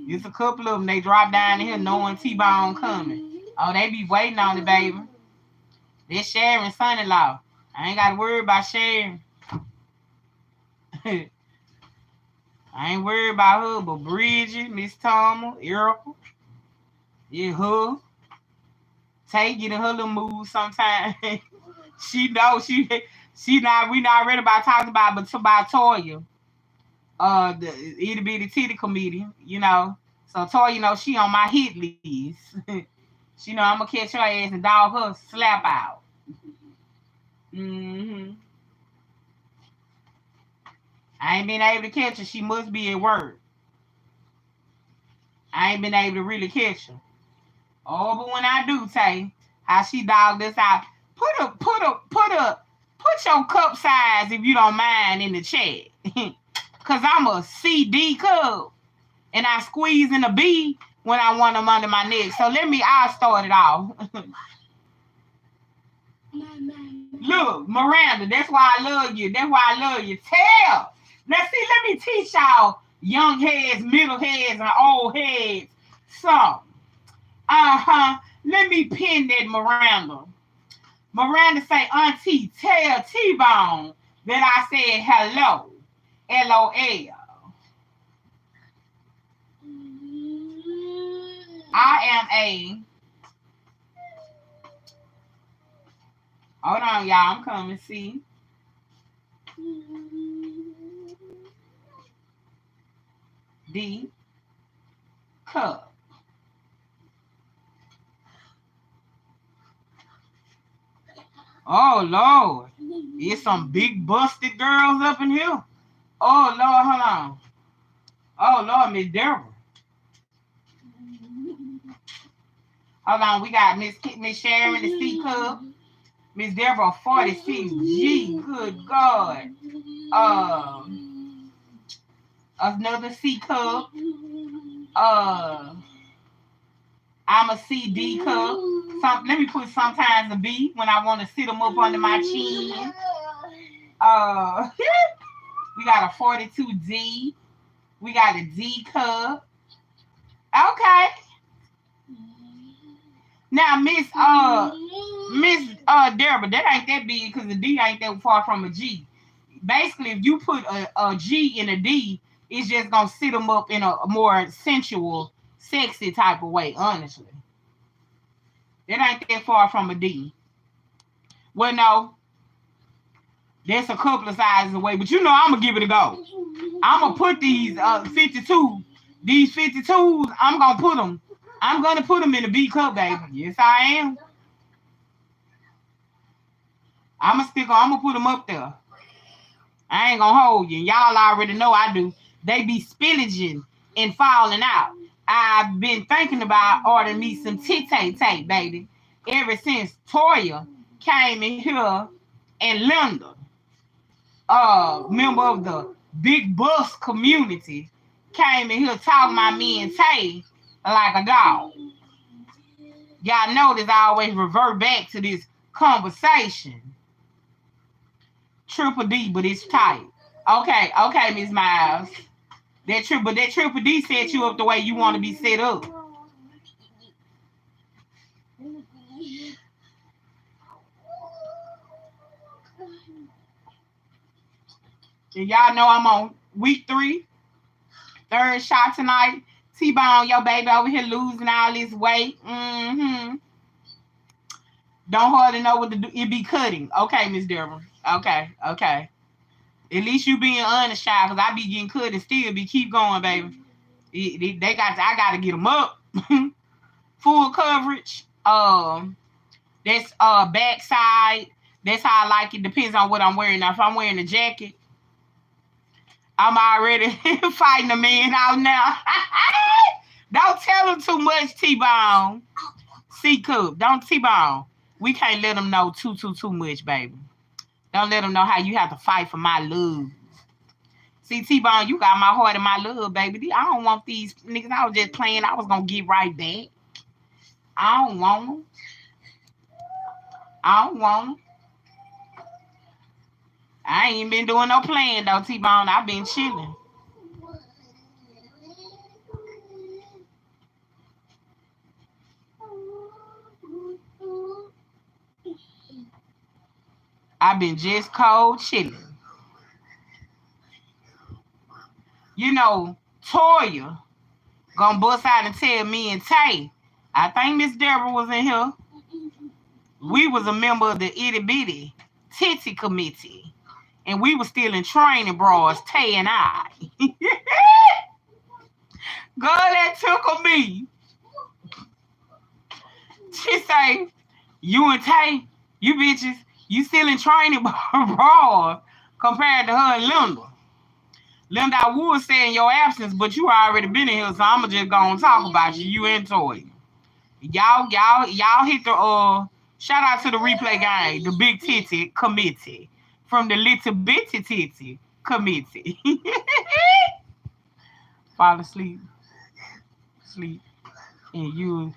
[SPEAKER 1] There's a couple of them. They drop down here knowing T-Bone coming. Oh, they be waiting on it, baby. That's Sharon's son-in-law. I ain't got to worry about Sharon. I ain't worried about her, but Bridget, Miss Thomas, Erica, yeah, her. Tay getting her little moves sometimes. She knows we not ready about talking about, but about Toya. The itty bitty titty committee, you know. So Toya, you know, she on my hit list. She know I'm gonna catch her ass and dog her slap out. I ain't been able to catch her. She must be at work. I ain't been able to really catch her. Oh, but when I do, Tay, how she dogged this out. Put your cup size, if you don't mind, in the chat. Cause I'm a CD cup. And I squeeze in a B when I want them under my neck. So I'll start it off. Look, Miranda, that's why I love you. That's why I love you. Tell. Let me teach y'all young heads, middle heads, and old heads something. Let me pin that Miranda. Miranda say, Auntie, tell T-Bone that I said hello. LOL. I am a... Hold on, y'all. I'm coming. See. D cup. Oh, Lord. There's some big busted girls up in here. Oh, Lord, hold on. Oh, Lord, Miss Deborah. Hold on, we got Miss Sharon, the C cup. Miss Deborah, 46G. Good God. Another C cup. I'm a CD cup. Let me put sometimes a B when I want to sit them up under my chin. We got a 42D. We got a D cup. Okay. Now, Miss Deborah, that ain't that big because the D ain't that far from a G. Basically, if you put a G in a D, it's just gonna sit them up in a more sensual, sexy type of way. Honestly, that ain't that far from a D. Well, no, that's a couple of sizes away. But you know, I'm gonna give it a go. I'm gonna put these 52. These 52s, I'm gonna put them in a B cup, baby. Yes, I am. I'm gonna put them up there. I ain't gonna hold you. Y'all already know I do. They be spillaging and falling out. I've been thinking about ordering me some Titty tape, baby, ever since Toya came in here and Linda, member of the Big Bus community, came in here talking about me and Tay like a dog. Y'all notice I always revert back to this conversation. Triple D, but it's tight. Okay, Miss Miles. That triple D set you up the way you want to be set up. And y'all know I'm on week 3. Third shot tonight. T-Bone, your baby over here losing all this weight. Don't hardly know what to do. It be cutting. Okay, Miss Deborah. Okay. At least you being honest, child, because I be getting cut and still be keep going, baby. I got to get them up. Full coverage. That's backside. That's how I like it. Depends on what I'm wearing. Now, if I'm wearing a jacket, I'm already fighting a man out now. Don't tell him too much, T-Bone. C-Cup. Don't T-Bone. We can't let them know too much, baby. Don't let them know how you have to fight for my love. See, T-Bone, you got my heart and my love, baby. I don't want these niggas. I was just playing. I was going to get right back. I don't want them. I ain't been doing no playing, though, T-Bone. I've been chilling. I've been just cold chilling. You know, Toya gonna bust out and tell me and Tay. I think Miss Deborah was in here. We was a member of the itty bitty Titty Committee. And we was still in training bras, Tay and I. Girl, that took me. She say, you and Tay, you bitches, you still in training bras compared to her and Linda. Linda, I would say in your absence, but you already been in here, so I'ma just go and talk about you. You and Toy. Y'all hit the shout out to the replay gang, the Big Titty Committee from the Little Bitty Titty Committee. Fall asleep, sleep, and you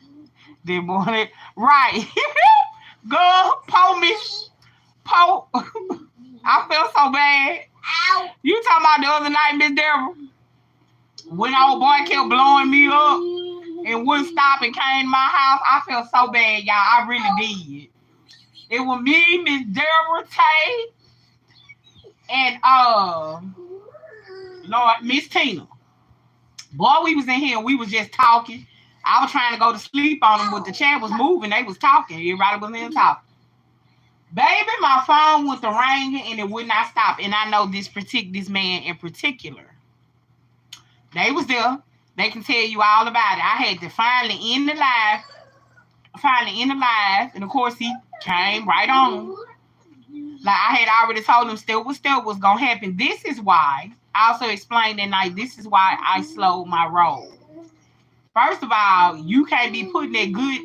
[SPEAKER 1] then morning right. Girl, po me, po. I felt so bad. Ow. You talking about the other night, Miss Deborah, when old boy kept blowing me up and wouldn't stop and came to my house? I felt so bad, y'all. I really did. It was me, Miss Deborah, Tay, and Lord, Miss Tina. Boy, we was in here and we was just talking. I was trying to go to sleep on them, but the chair was moving. They was talking. Everybody was in talking. Baby, my phone went to ringing and it would not stop. And I know this man in particular. They was there. They can tell you all about it. I had to finally end the live. And of course he came right on. Like I had already told him still was gonna happen. This is why I also explained that night. This is why I slowed my roll. First of all, you can't be putting that good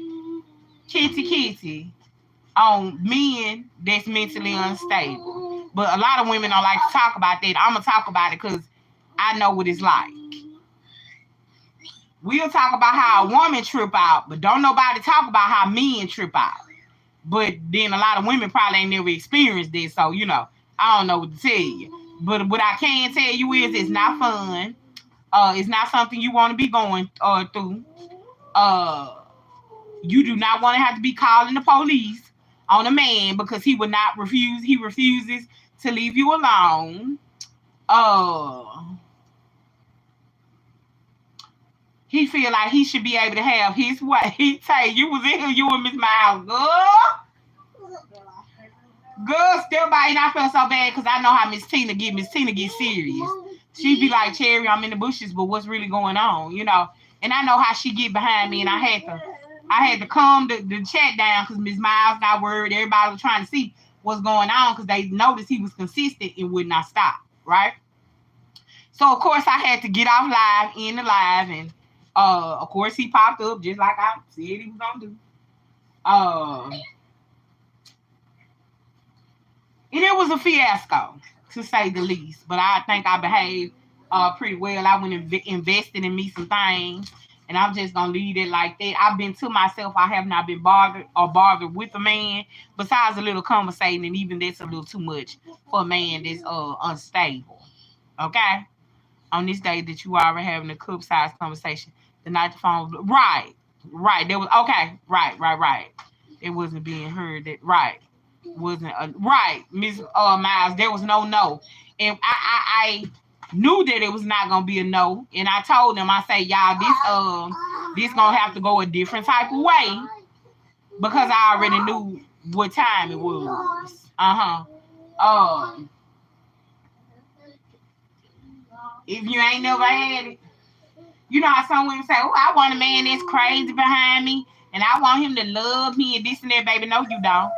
[SPEAKER 1] kitty on men that's mentally unstable. But a lot of women don't like to talk about that. I'm gonna talk about it because I know what it's like. We'll talk about how a woman trip out, but don't nobody talk about how men trip out. But then a lot of women probably ain't never experienced this, so I don't know what to tell you. But what I can tell you is it's not fun. It's not something you want to be going through. You do not want to have to be calling the police on a man because he would not refuse. He refuses to leave you alone. He feel like he should be able to have his way. He say, you was in here, you and Miss Miles, girl, still by, and I felt so bad because I know how Miss Tina get serious. She be like, Cherry, I'm in the bushes, but what's really going on, And I know how she get behind me, and I had to calm the chat down because Miss Miles got worried. Everybody was trying to see what's going on because they noticed he was consistent and would not stop, right? So, of course, I had to get off live, in the live, and of course, he popped up just like I said he was going to do. And it was a fiasco, to say the least. But I think I behaved pretty well. I went and invested in me some things. And I'm just going to leave it like that. I've been to myself. I have not been bothered with a man. Besides a little conversating. And even that's a little too much for a man that's unstable. Okay? On this day that you already having a cup-size conversation. The night the phone was... Right. There was... Okay. Right. It wasn't being heard. Right. Wasn't... right. Miss Miles, there was no. And I knew that it was not gonna be a no, and I told them, I say, y'all, this gonna have to go a different type of way because I already knew what time it was. If you ain't never had it, you know how some women say, oh, I want a man that's crazy behind me, and I want him to love me and this and that, baby. No, you don't.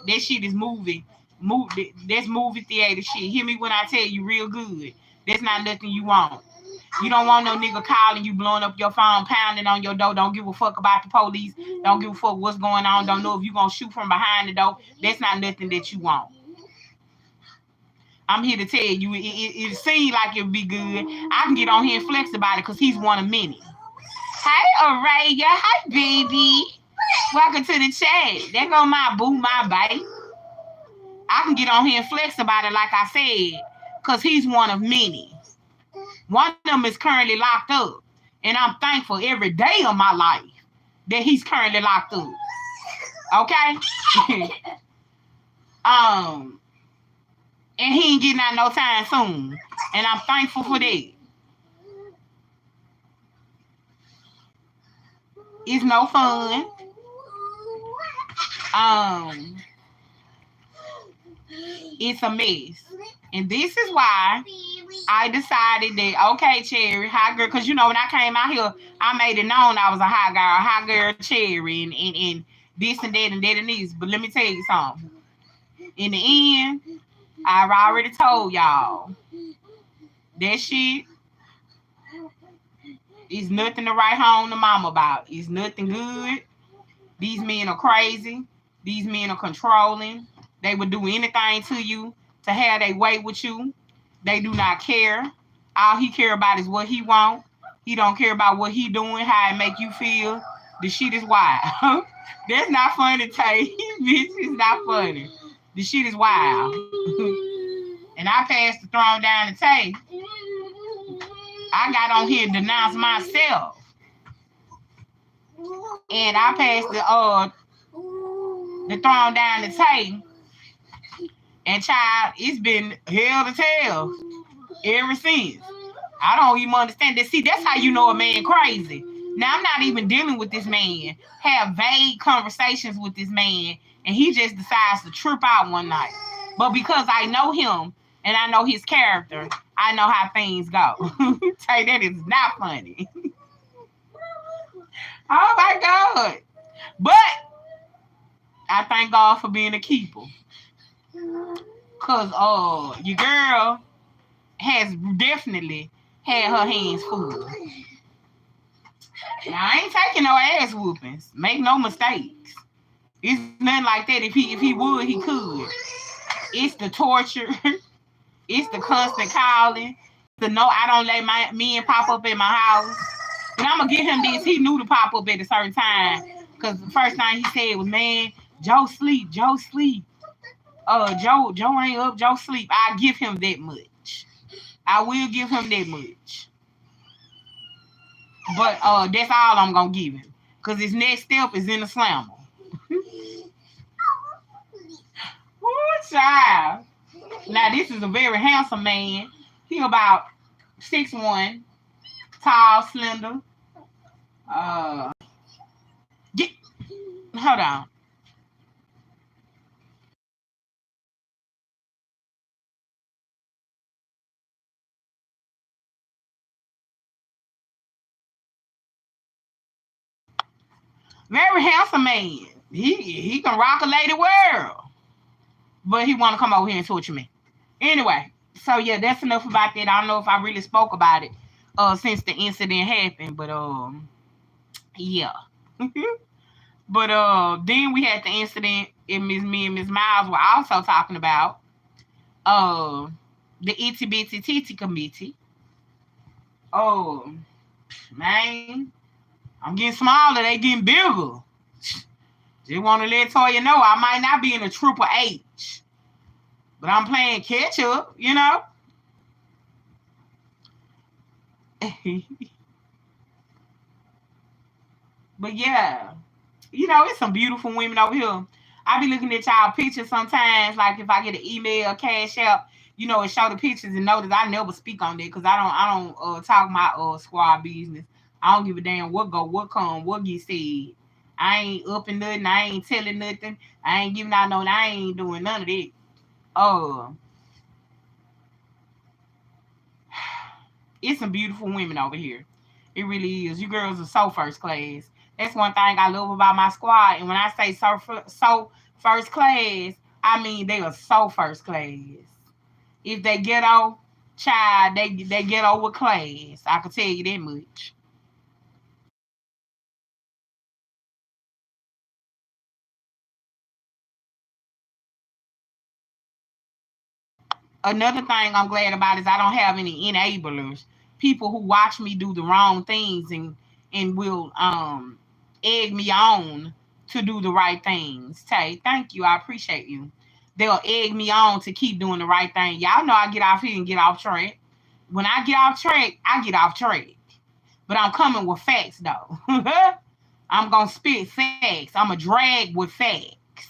[SPEAKER 1] That shit is movie. That's movie theater shit. Hear me when I tell you real good. That's not nothing you want. You don't want no nigga calling you, blowing up your phone, pounding on your door. Don't give a fuck about the police. Don't give a fuck what's going on. Don't know if you're going to shoot from behind the door. That's not nothing that you want. I'm here to tell you, it seems like it'll be good. I can get on here and flex about it because he's one of many. Hey, Araya. Hi, baby. Welcome to the chat. There go my boo, my babe. I can get on here and flex about it, like I said, because he's one of many. One of them is currently locked up. And I'm thankful every day of my life that he's currently locked up. Okay? And he ain't getting out no time soon. And I'm thankful for that. It's no fun. It's a mess. And this is why I decided that, okay, Cherry, hot girl, because you know when I came out here, I made it known I was a hot girl, Cherry, and this and that and that and this. But let me tell you something. In the end, I've already told y'all that shit is nothing to write home to mama about. It's nothing good. These men are crazy. These men are controlling. They would do anything to you to have their way with you. They do not care. All he care about is what he want. He don't care about what he doing, how it make you feel. The shit is wild. That's not funny, Tay. Bitch, it's not funny. The shit is wild. And I passed the throne down to Tay. I got on here to denounce myself. And I passed the throne down to Tay. And child, it's been hell to tell ever since. I don't even understand that. See, that's how you know a man crazy. Now, I'm not even dealing with this man. Have vague conversations with this man, and he just decides to trip out one night. But because I know him, and I know his character, I know how things go. Say that is not funny. Oh, my God. But I thank God for being a keeper. Because your girl has definitely had her hands full. Now, I ain't taking no ass whoopings. Make no mistakes. It's nothing like that. If he would, he could. It's the torture. It's the constant calling. The no, I don't let my men pop up in my house. And I'm going to give him this. He knew to pop up at a certain time. Because the first thing he said was, man, Joe sleep. Joe sleep. Joe ain't up. Joe sleep. I give him that much. I will give him that much. But that's all I'm going to give him. Because his next step is in the slammer. What child? Now, this is a very handsome man. He about 6'1", tall, slender. Hold on. Very handsome man. He can rock a lady world. But he want to come over here and torture me. Anyway, so yeah, that's enough about that. I don't know if I really spoke about it since the incident happened, but yeah. But then we had the incident me and Miss Miles were also talking about the Itty Bitty Titty Committee. Oh, man, I'm getting smaller, they getting bigger. Just want to let Toya know I might not be in a Triple H, but I'm playing catch up, you know. But yeah, you know, it's some beautiful women over here. I be looking at y'all pictures sometimes, like if I get an email, cash out, you know, and show the pictures and notice I never speak on that because I don't talk my squad business. I don't give a damn what go, what come, what get said. I ain't up and nothing. I ain't telling nothing. I ain't giving out no. I ain't doing none of that. It's some beautiful women over here. It really is. You girls are so first class. That's one thing I love about my squad. And when I say so first class, I mean they are so first class. If they ghetto, child, they ghetto with class. I can tell you that much. Another thing I'm glad about is I don't have any enablers. People who watch me do the wrong things and will egg me on to do the right things. Tay, thank you. I appreciate you. They'll egg me on to keep doing the right thing. Y'all know I get off here and get off track. When I get off track, I get off track. But I'm coming with facts though. I'm gonna spit facts. I'm a drag with facts.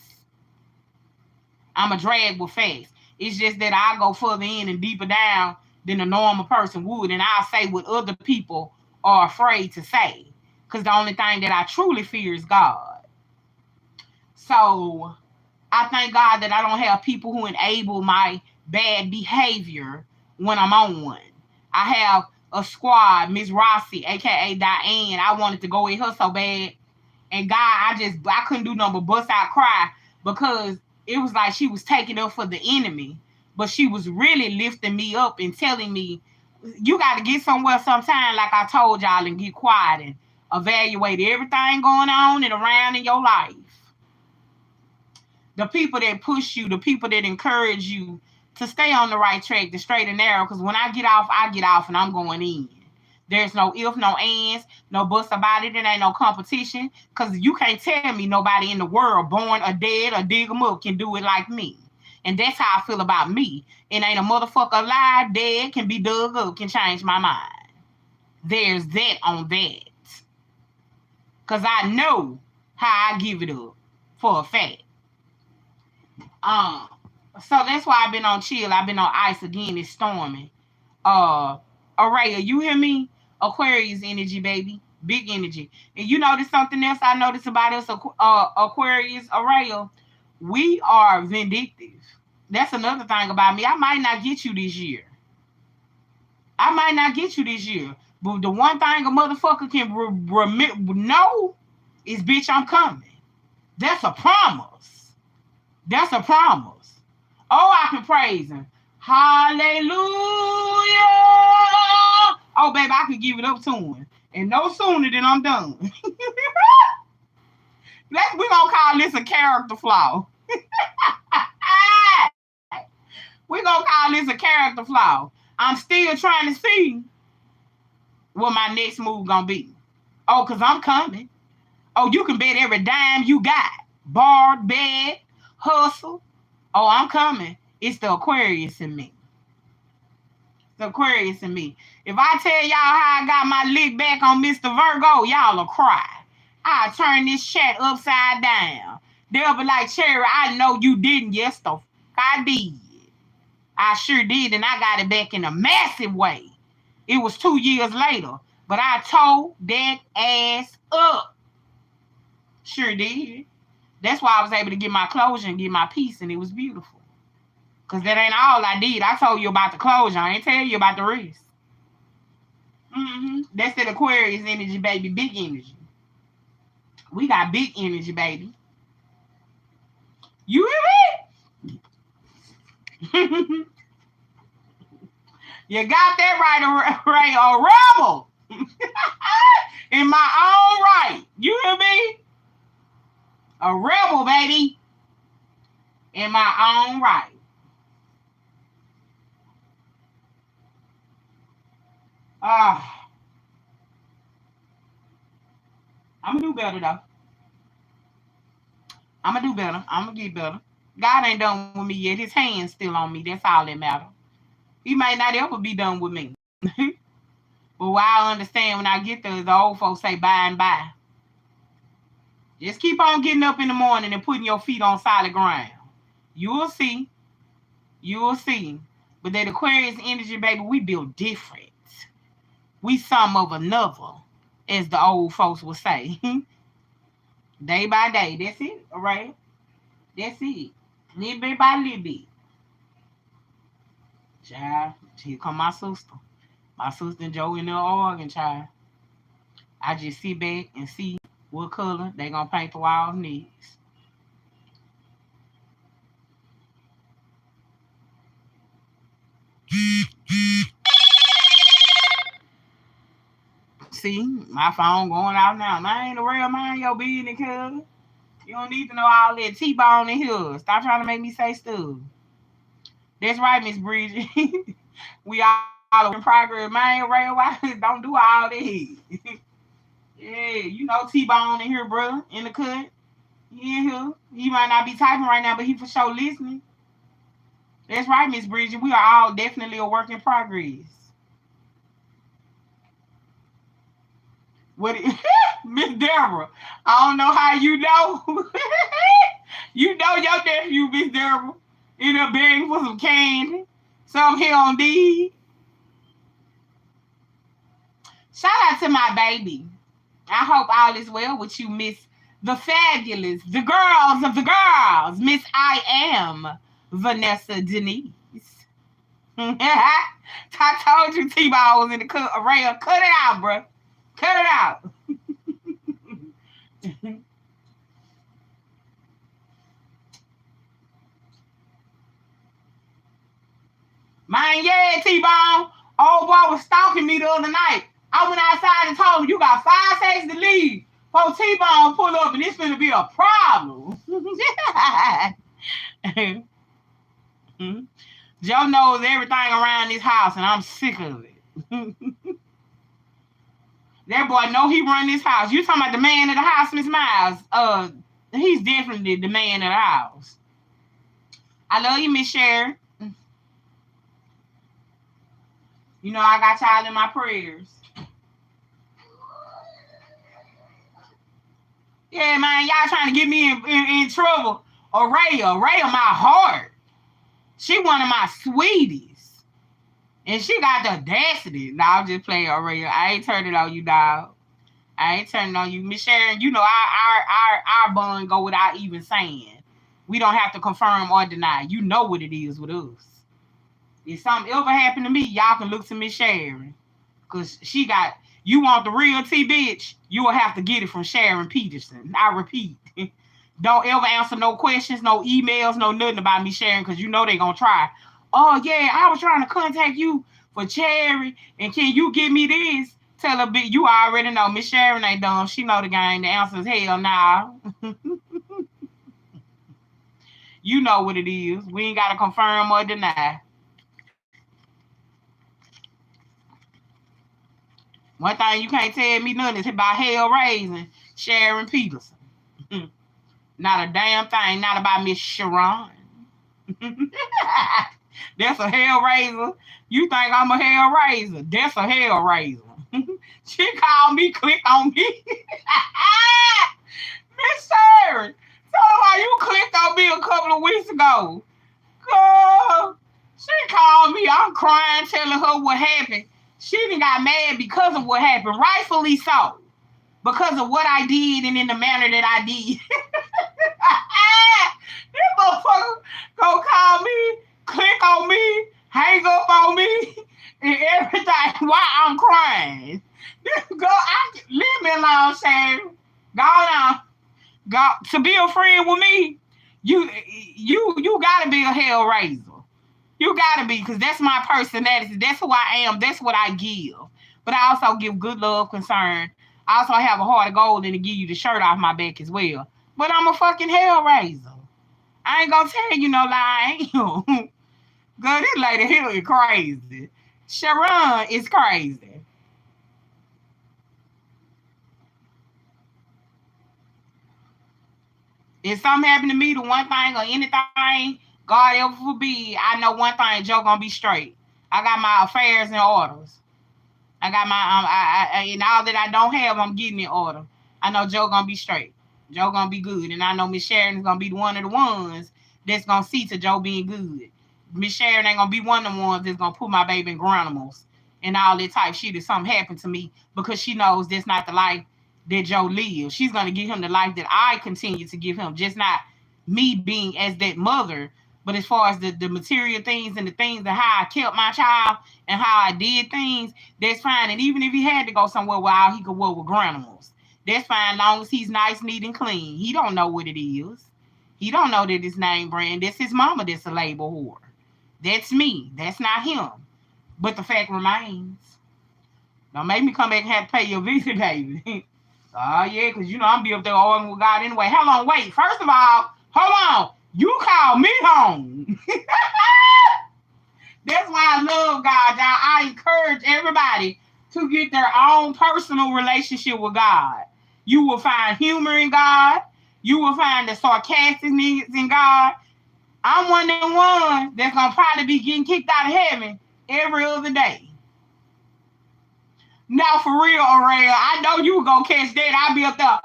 [SPEAKER 1] I'm a drag with facts. It's just that I go further in and deeper down than a normal person would, and I'll say what other people are afraid to say. Because the only thing that I truly fear is God. So I thank God that I don't have people who enable my bad behavior when I'm on one. I have a squad, Miss Rossi, aka Diane. I wanted to go with her so bad. And God, I couldn't do nothing but bust out cry because it was like she was taking up for the enemy. But she was really lifting me up and telling me, you got to get somewhere sometime, like I told y'all, and get quiet and evaluate everything going on and around in your life. The people that push you, the people that encourage you to stay on the right track, the straight and narrow, because when I get off and I'm going in. There's no if, no ands, no buts about it. It ain't no competition, because you can't tell me nobody in the world, born or dead or dig 'em up, can do it like me. And that's how I feel about me. It ain't a motherfucker alive, dead, can be dug up, can change my mind. There's that on that. Because I know how I give it up for a fact. So that's why I've been on chill. I've been on ice again. It's storming. Araya, you hear me? Aquarius energy, baby. Big energy. And you notice something else I noticed about us, Aquarius, Araya? We are vindictive. That's another thing about me. I might not get you this year. But the one thing a motherfucker can know is, bitch, I'm coming. That's a promise. Oh, I can praise him. Hallelujah. Oh, baby, I can give it up to him. And no sooner than I'm done. We're going to call this a character flaw. We're going to call this a character flaw. I'm still trying to see what my next move going to be. Oh, because I'm coming. Oh, you can bet every dime you got. Barred, bed, hustle. Oh, I'm coming. It's the Aquarius in me. If I tell y'all how I got my lick back on Mr. Virgo, y'all will cry. I'll turn this chat upside down. They'll be like, Cherry, I know you didn't. Yes, the I did. I sure did, and I got it back in a massive way. It was 2 years later, but I tore that ass up. Sure did. That's why I was able to get my closure and get my peace, and it was beautiful. Because that ain't all I did. I told you about the closure. I ain't tell you about the rest. That's that Aquarius energy, baby. Big energy. We got big energy, baby. You hear me? You got that right, a rebel. In my own right. You hear me? A rebel, baby. In my own right. I'm going to do better, though. I'm going to do better. I'm going to get better. God ain't done with me yet. His hand's still on me. That's all that matters. He might not ever be done with me. But what I understand when I get there is the old folks say bye and bye. Just keep on getting up in the morning and putting your feet on solid ground. You will see. But that Aquarius energy, baby, we build different. We some of another, as the old folks would say. Day by day. That's it, all right? That's it. Little bit by little bit. Child, here come my sister. My sister Joe in the organ, child. I just sit back and see what color they gonna paint the walls next. See, my phone going out now. I ain't a real mind your business, cuz. You don't need to know all that T-bone in here. Stop trying to make me say stuff. That's right, Miss Bridget. We all in progress. Man, real wise, don't do all that. Yeah, you know T-bone in here, brother, in the cut. He in here. He might not be typing right now, but he for sure listening. That's right, Miss Bridget. We are all definitely a work in progress. What, Miss Deborah? I don't know how you know. You know your nephew, Miss Deborah, in there begging for some candy, some here on D. Shout out to my baby. I hope all is well with you, Miss the Fabulous, the girls of the girls, Miss I Am Vanessa Denise. I told you T-Ball was in the rail. Cut it out, bro. Cut it out. Man, yeah, T-Bone. Old boy was stalking me the other night. I went outside and told him, you got 5 seconds to leave. Before T-Bone pull up and it's gonna be a problem. Joe knows everything around this house and I'm sick of it. That boy know he run this house. You talking about the man of the house, Miss Miles. He's definitely the man of the house. I love you, Miss Sharon. You know I got y'all in my prayers. Yeah, man, y'all trying to get me in trouble. Araya my heart. She one of my sweeties. And she got the audacity. Nah, I'm just playing, Araya. I ain't turning on you, dog. I ain't turning on you. Miss Sharon, you know our bond go without even saying. We don't have to confirm or deny. You know what it is with us. If something ever happened to me, y'all can look to Miss Sharon. Because she got, you want the real T, bitch, you will have to get it from Sharon Peterson. I repeat. Don't ever answer no questions, no emails, no nothing about me, Sharon, because you know they going to try. Oh, yeah, I was trying to contact you for Cherry, and can you give me this? Tell her, you already know. Miss Sharon ain't dumb. She know the game. The answer is hell no. You know what it is. We ain't got to confirm or deny. One thing you can't tell me nothing is about hell raising Sharon Peterson. Not a damn thing. Not about Miss Sharon. That's a hell raiser. You think I'm a hell raiser? That's a hell raiser. She called me, click on me. Miss Sharon, tell her you clicked on me a couple of weeks ago. Girl, she called me. I'm crying, telling her what happened. She done got mad because of what happened. Rightfully so. Because of what I did and in the manner that I did. This motherfucker gonna call me, click on me, hang up on me, and everything while I'm crying. Leave me alone, Sharon. Go on. Go to be a friend with me. You gotta be a hell raiser. You gotta be, because that's my personality. That's who I am. That's what I give. But I also give good love, concern. I also have a heart of gold and to give you the shirt off my back as well. But I'm a fucking hell raiser. I ain't gonna tell you no lie. Girl, this lady here is crazy. Sharon is crazy. If something happened to me, the one thing or anything, God ever forbid, I know one thing, Joe gonna be straight. I got my affairs in orders. I got my, and all that I don't have, I'm getting in order. I know Joe gonna be straight. Joe gonna be good. And I know Miss Sharon is gonna be one of the ones that's gonna see to Joe being good. Miss Sharon ain't gonna be one of the ones that's gonna put my baby in granimals and all that type shit if something happened to me, because she knows that's not the life that Joe lives. She's gonna give him the life that I continue to give him, just not me being as that mother, but as far as the material things and the things and how I kept my child and how I did things, that's fine. And even if he had to go somewhere where he could work with granimals, that's fine, long as he's nice, neat, and clean. He don't know what it is. He don't know that his name brand. That's his mama that's a label whore. That's me. That's not him. But the fact remains. Don't make me come back and have to pay your visit, baby. Oh, yeah, because you know I'm be up there arguing with God anyway. Hold on, wait. First of all, hold on. You call me home. That's why I love God, y'all. I encourage everybody to get their own personal relationship with God. You will find humor in God. You will find the sarcasticness in God. I'm one of them ones that's going to probably be getting kicked out of heaven every other day. Now, for real, Aurelia, I know you were going to catch that. I'll be up there.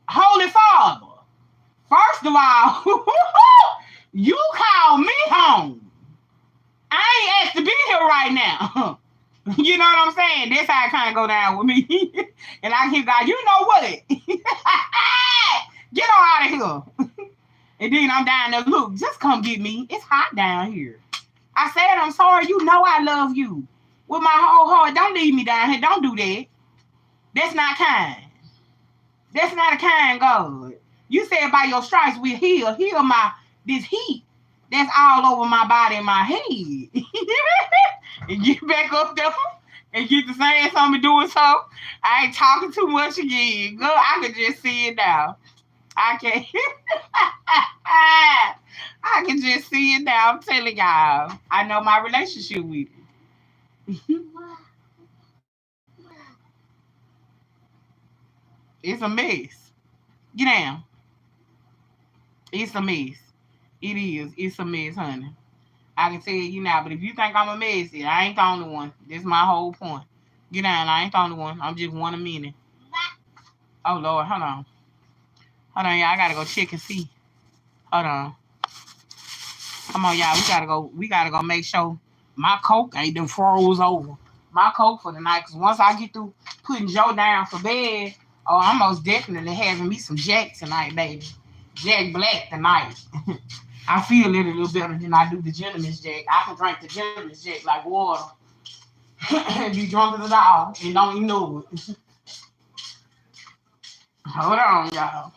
[SPEAKER 1] Holy Father, first of all, you call me home. I ain't asked to be here right now. You know what I'm saying? That's how it kind of go down with me. And I hear God, you know what? Get on out of here. And then I'm down there, look, just come get me. It's hot down here. I said I'm sorry. You know I love you with my whole heart. Don't leave me down here. Don't do that. That's not kind. That's not a kind God. You said by your stripes we heal. Heal this heat that's all over my body and my head. And get back up there and get to saying something and doing so. I ain't talking too much again. Girl, I can just see it now. I can I can just see it now. I'm telling y'all. I know my relationship with it. It's a mess. Get down. It's a mess. It is. It's a mess, honey. I can tell you now, but if you think I'm a mess, I ain't the only one. That's my whole point. Get down. I ain't the only one. I'm just one a minute. Oh, Lord. Hold on. Hold on, y'all. I gotta go check and see. Hold on. Come on, y'all. We gotta go make sure my Coke ain't done froze over. My Coke for the night. Cause once I get through putting Joe down for bed, oh, I'm most definitely having me some Jack tonight, baby. Jack Black tonight. I feel it a little better than I do the Gentleman's Jack. I can drink the Gentleman's Jack like water. And be drunk as a dog and don't even know it. Hold on, y'all.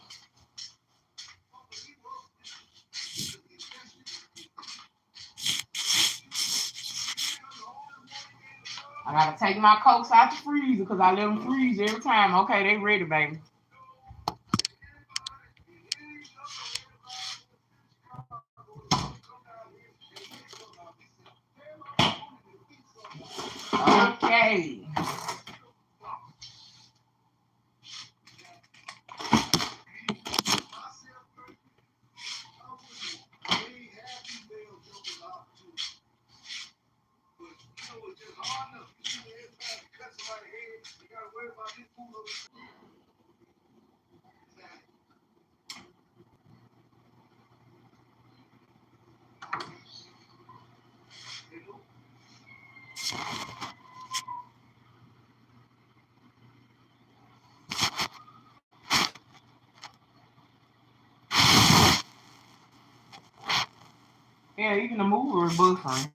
[SPEAKER 1] I gotta take my Cokes out the freezer because I let them freeze every time. Okay, they ready, baby. Okay. Yeah, even the mover is buffering.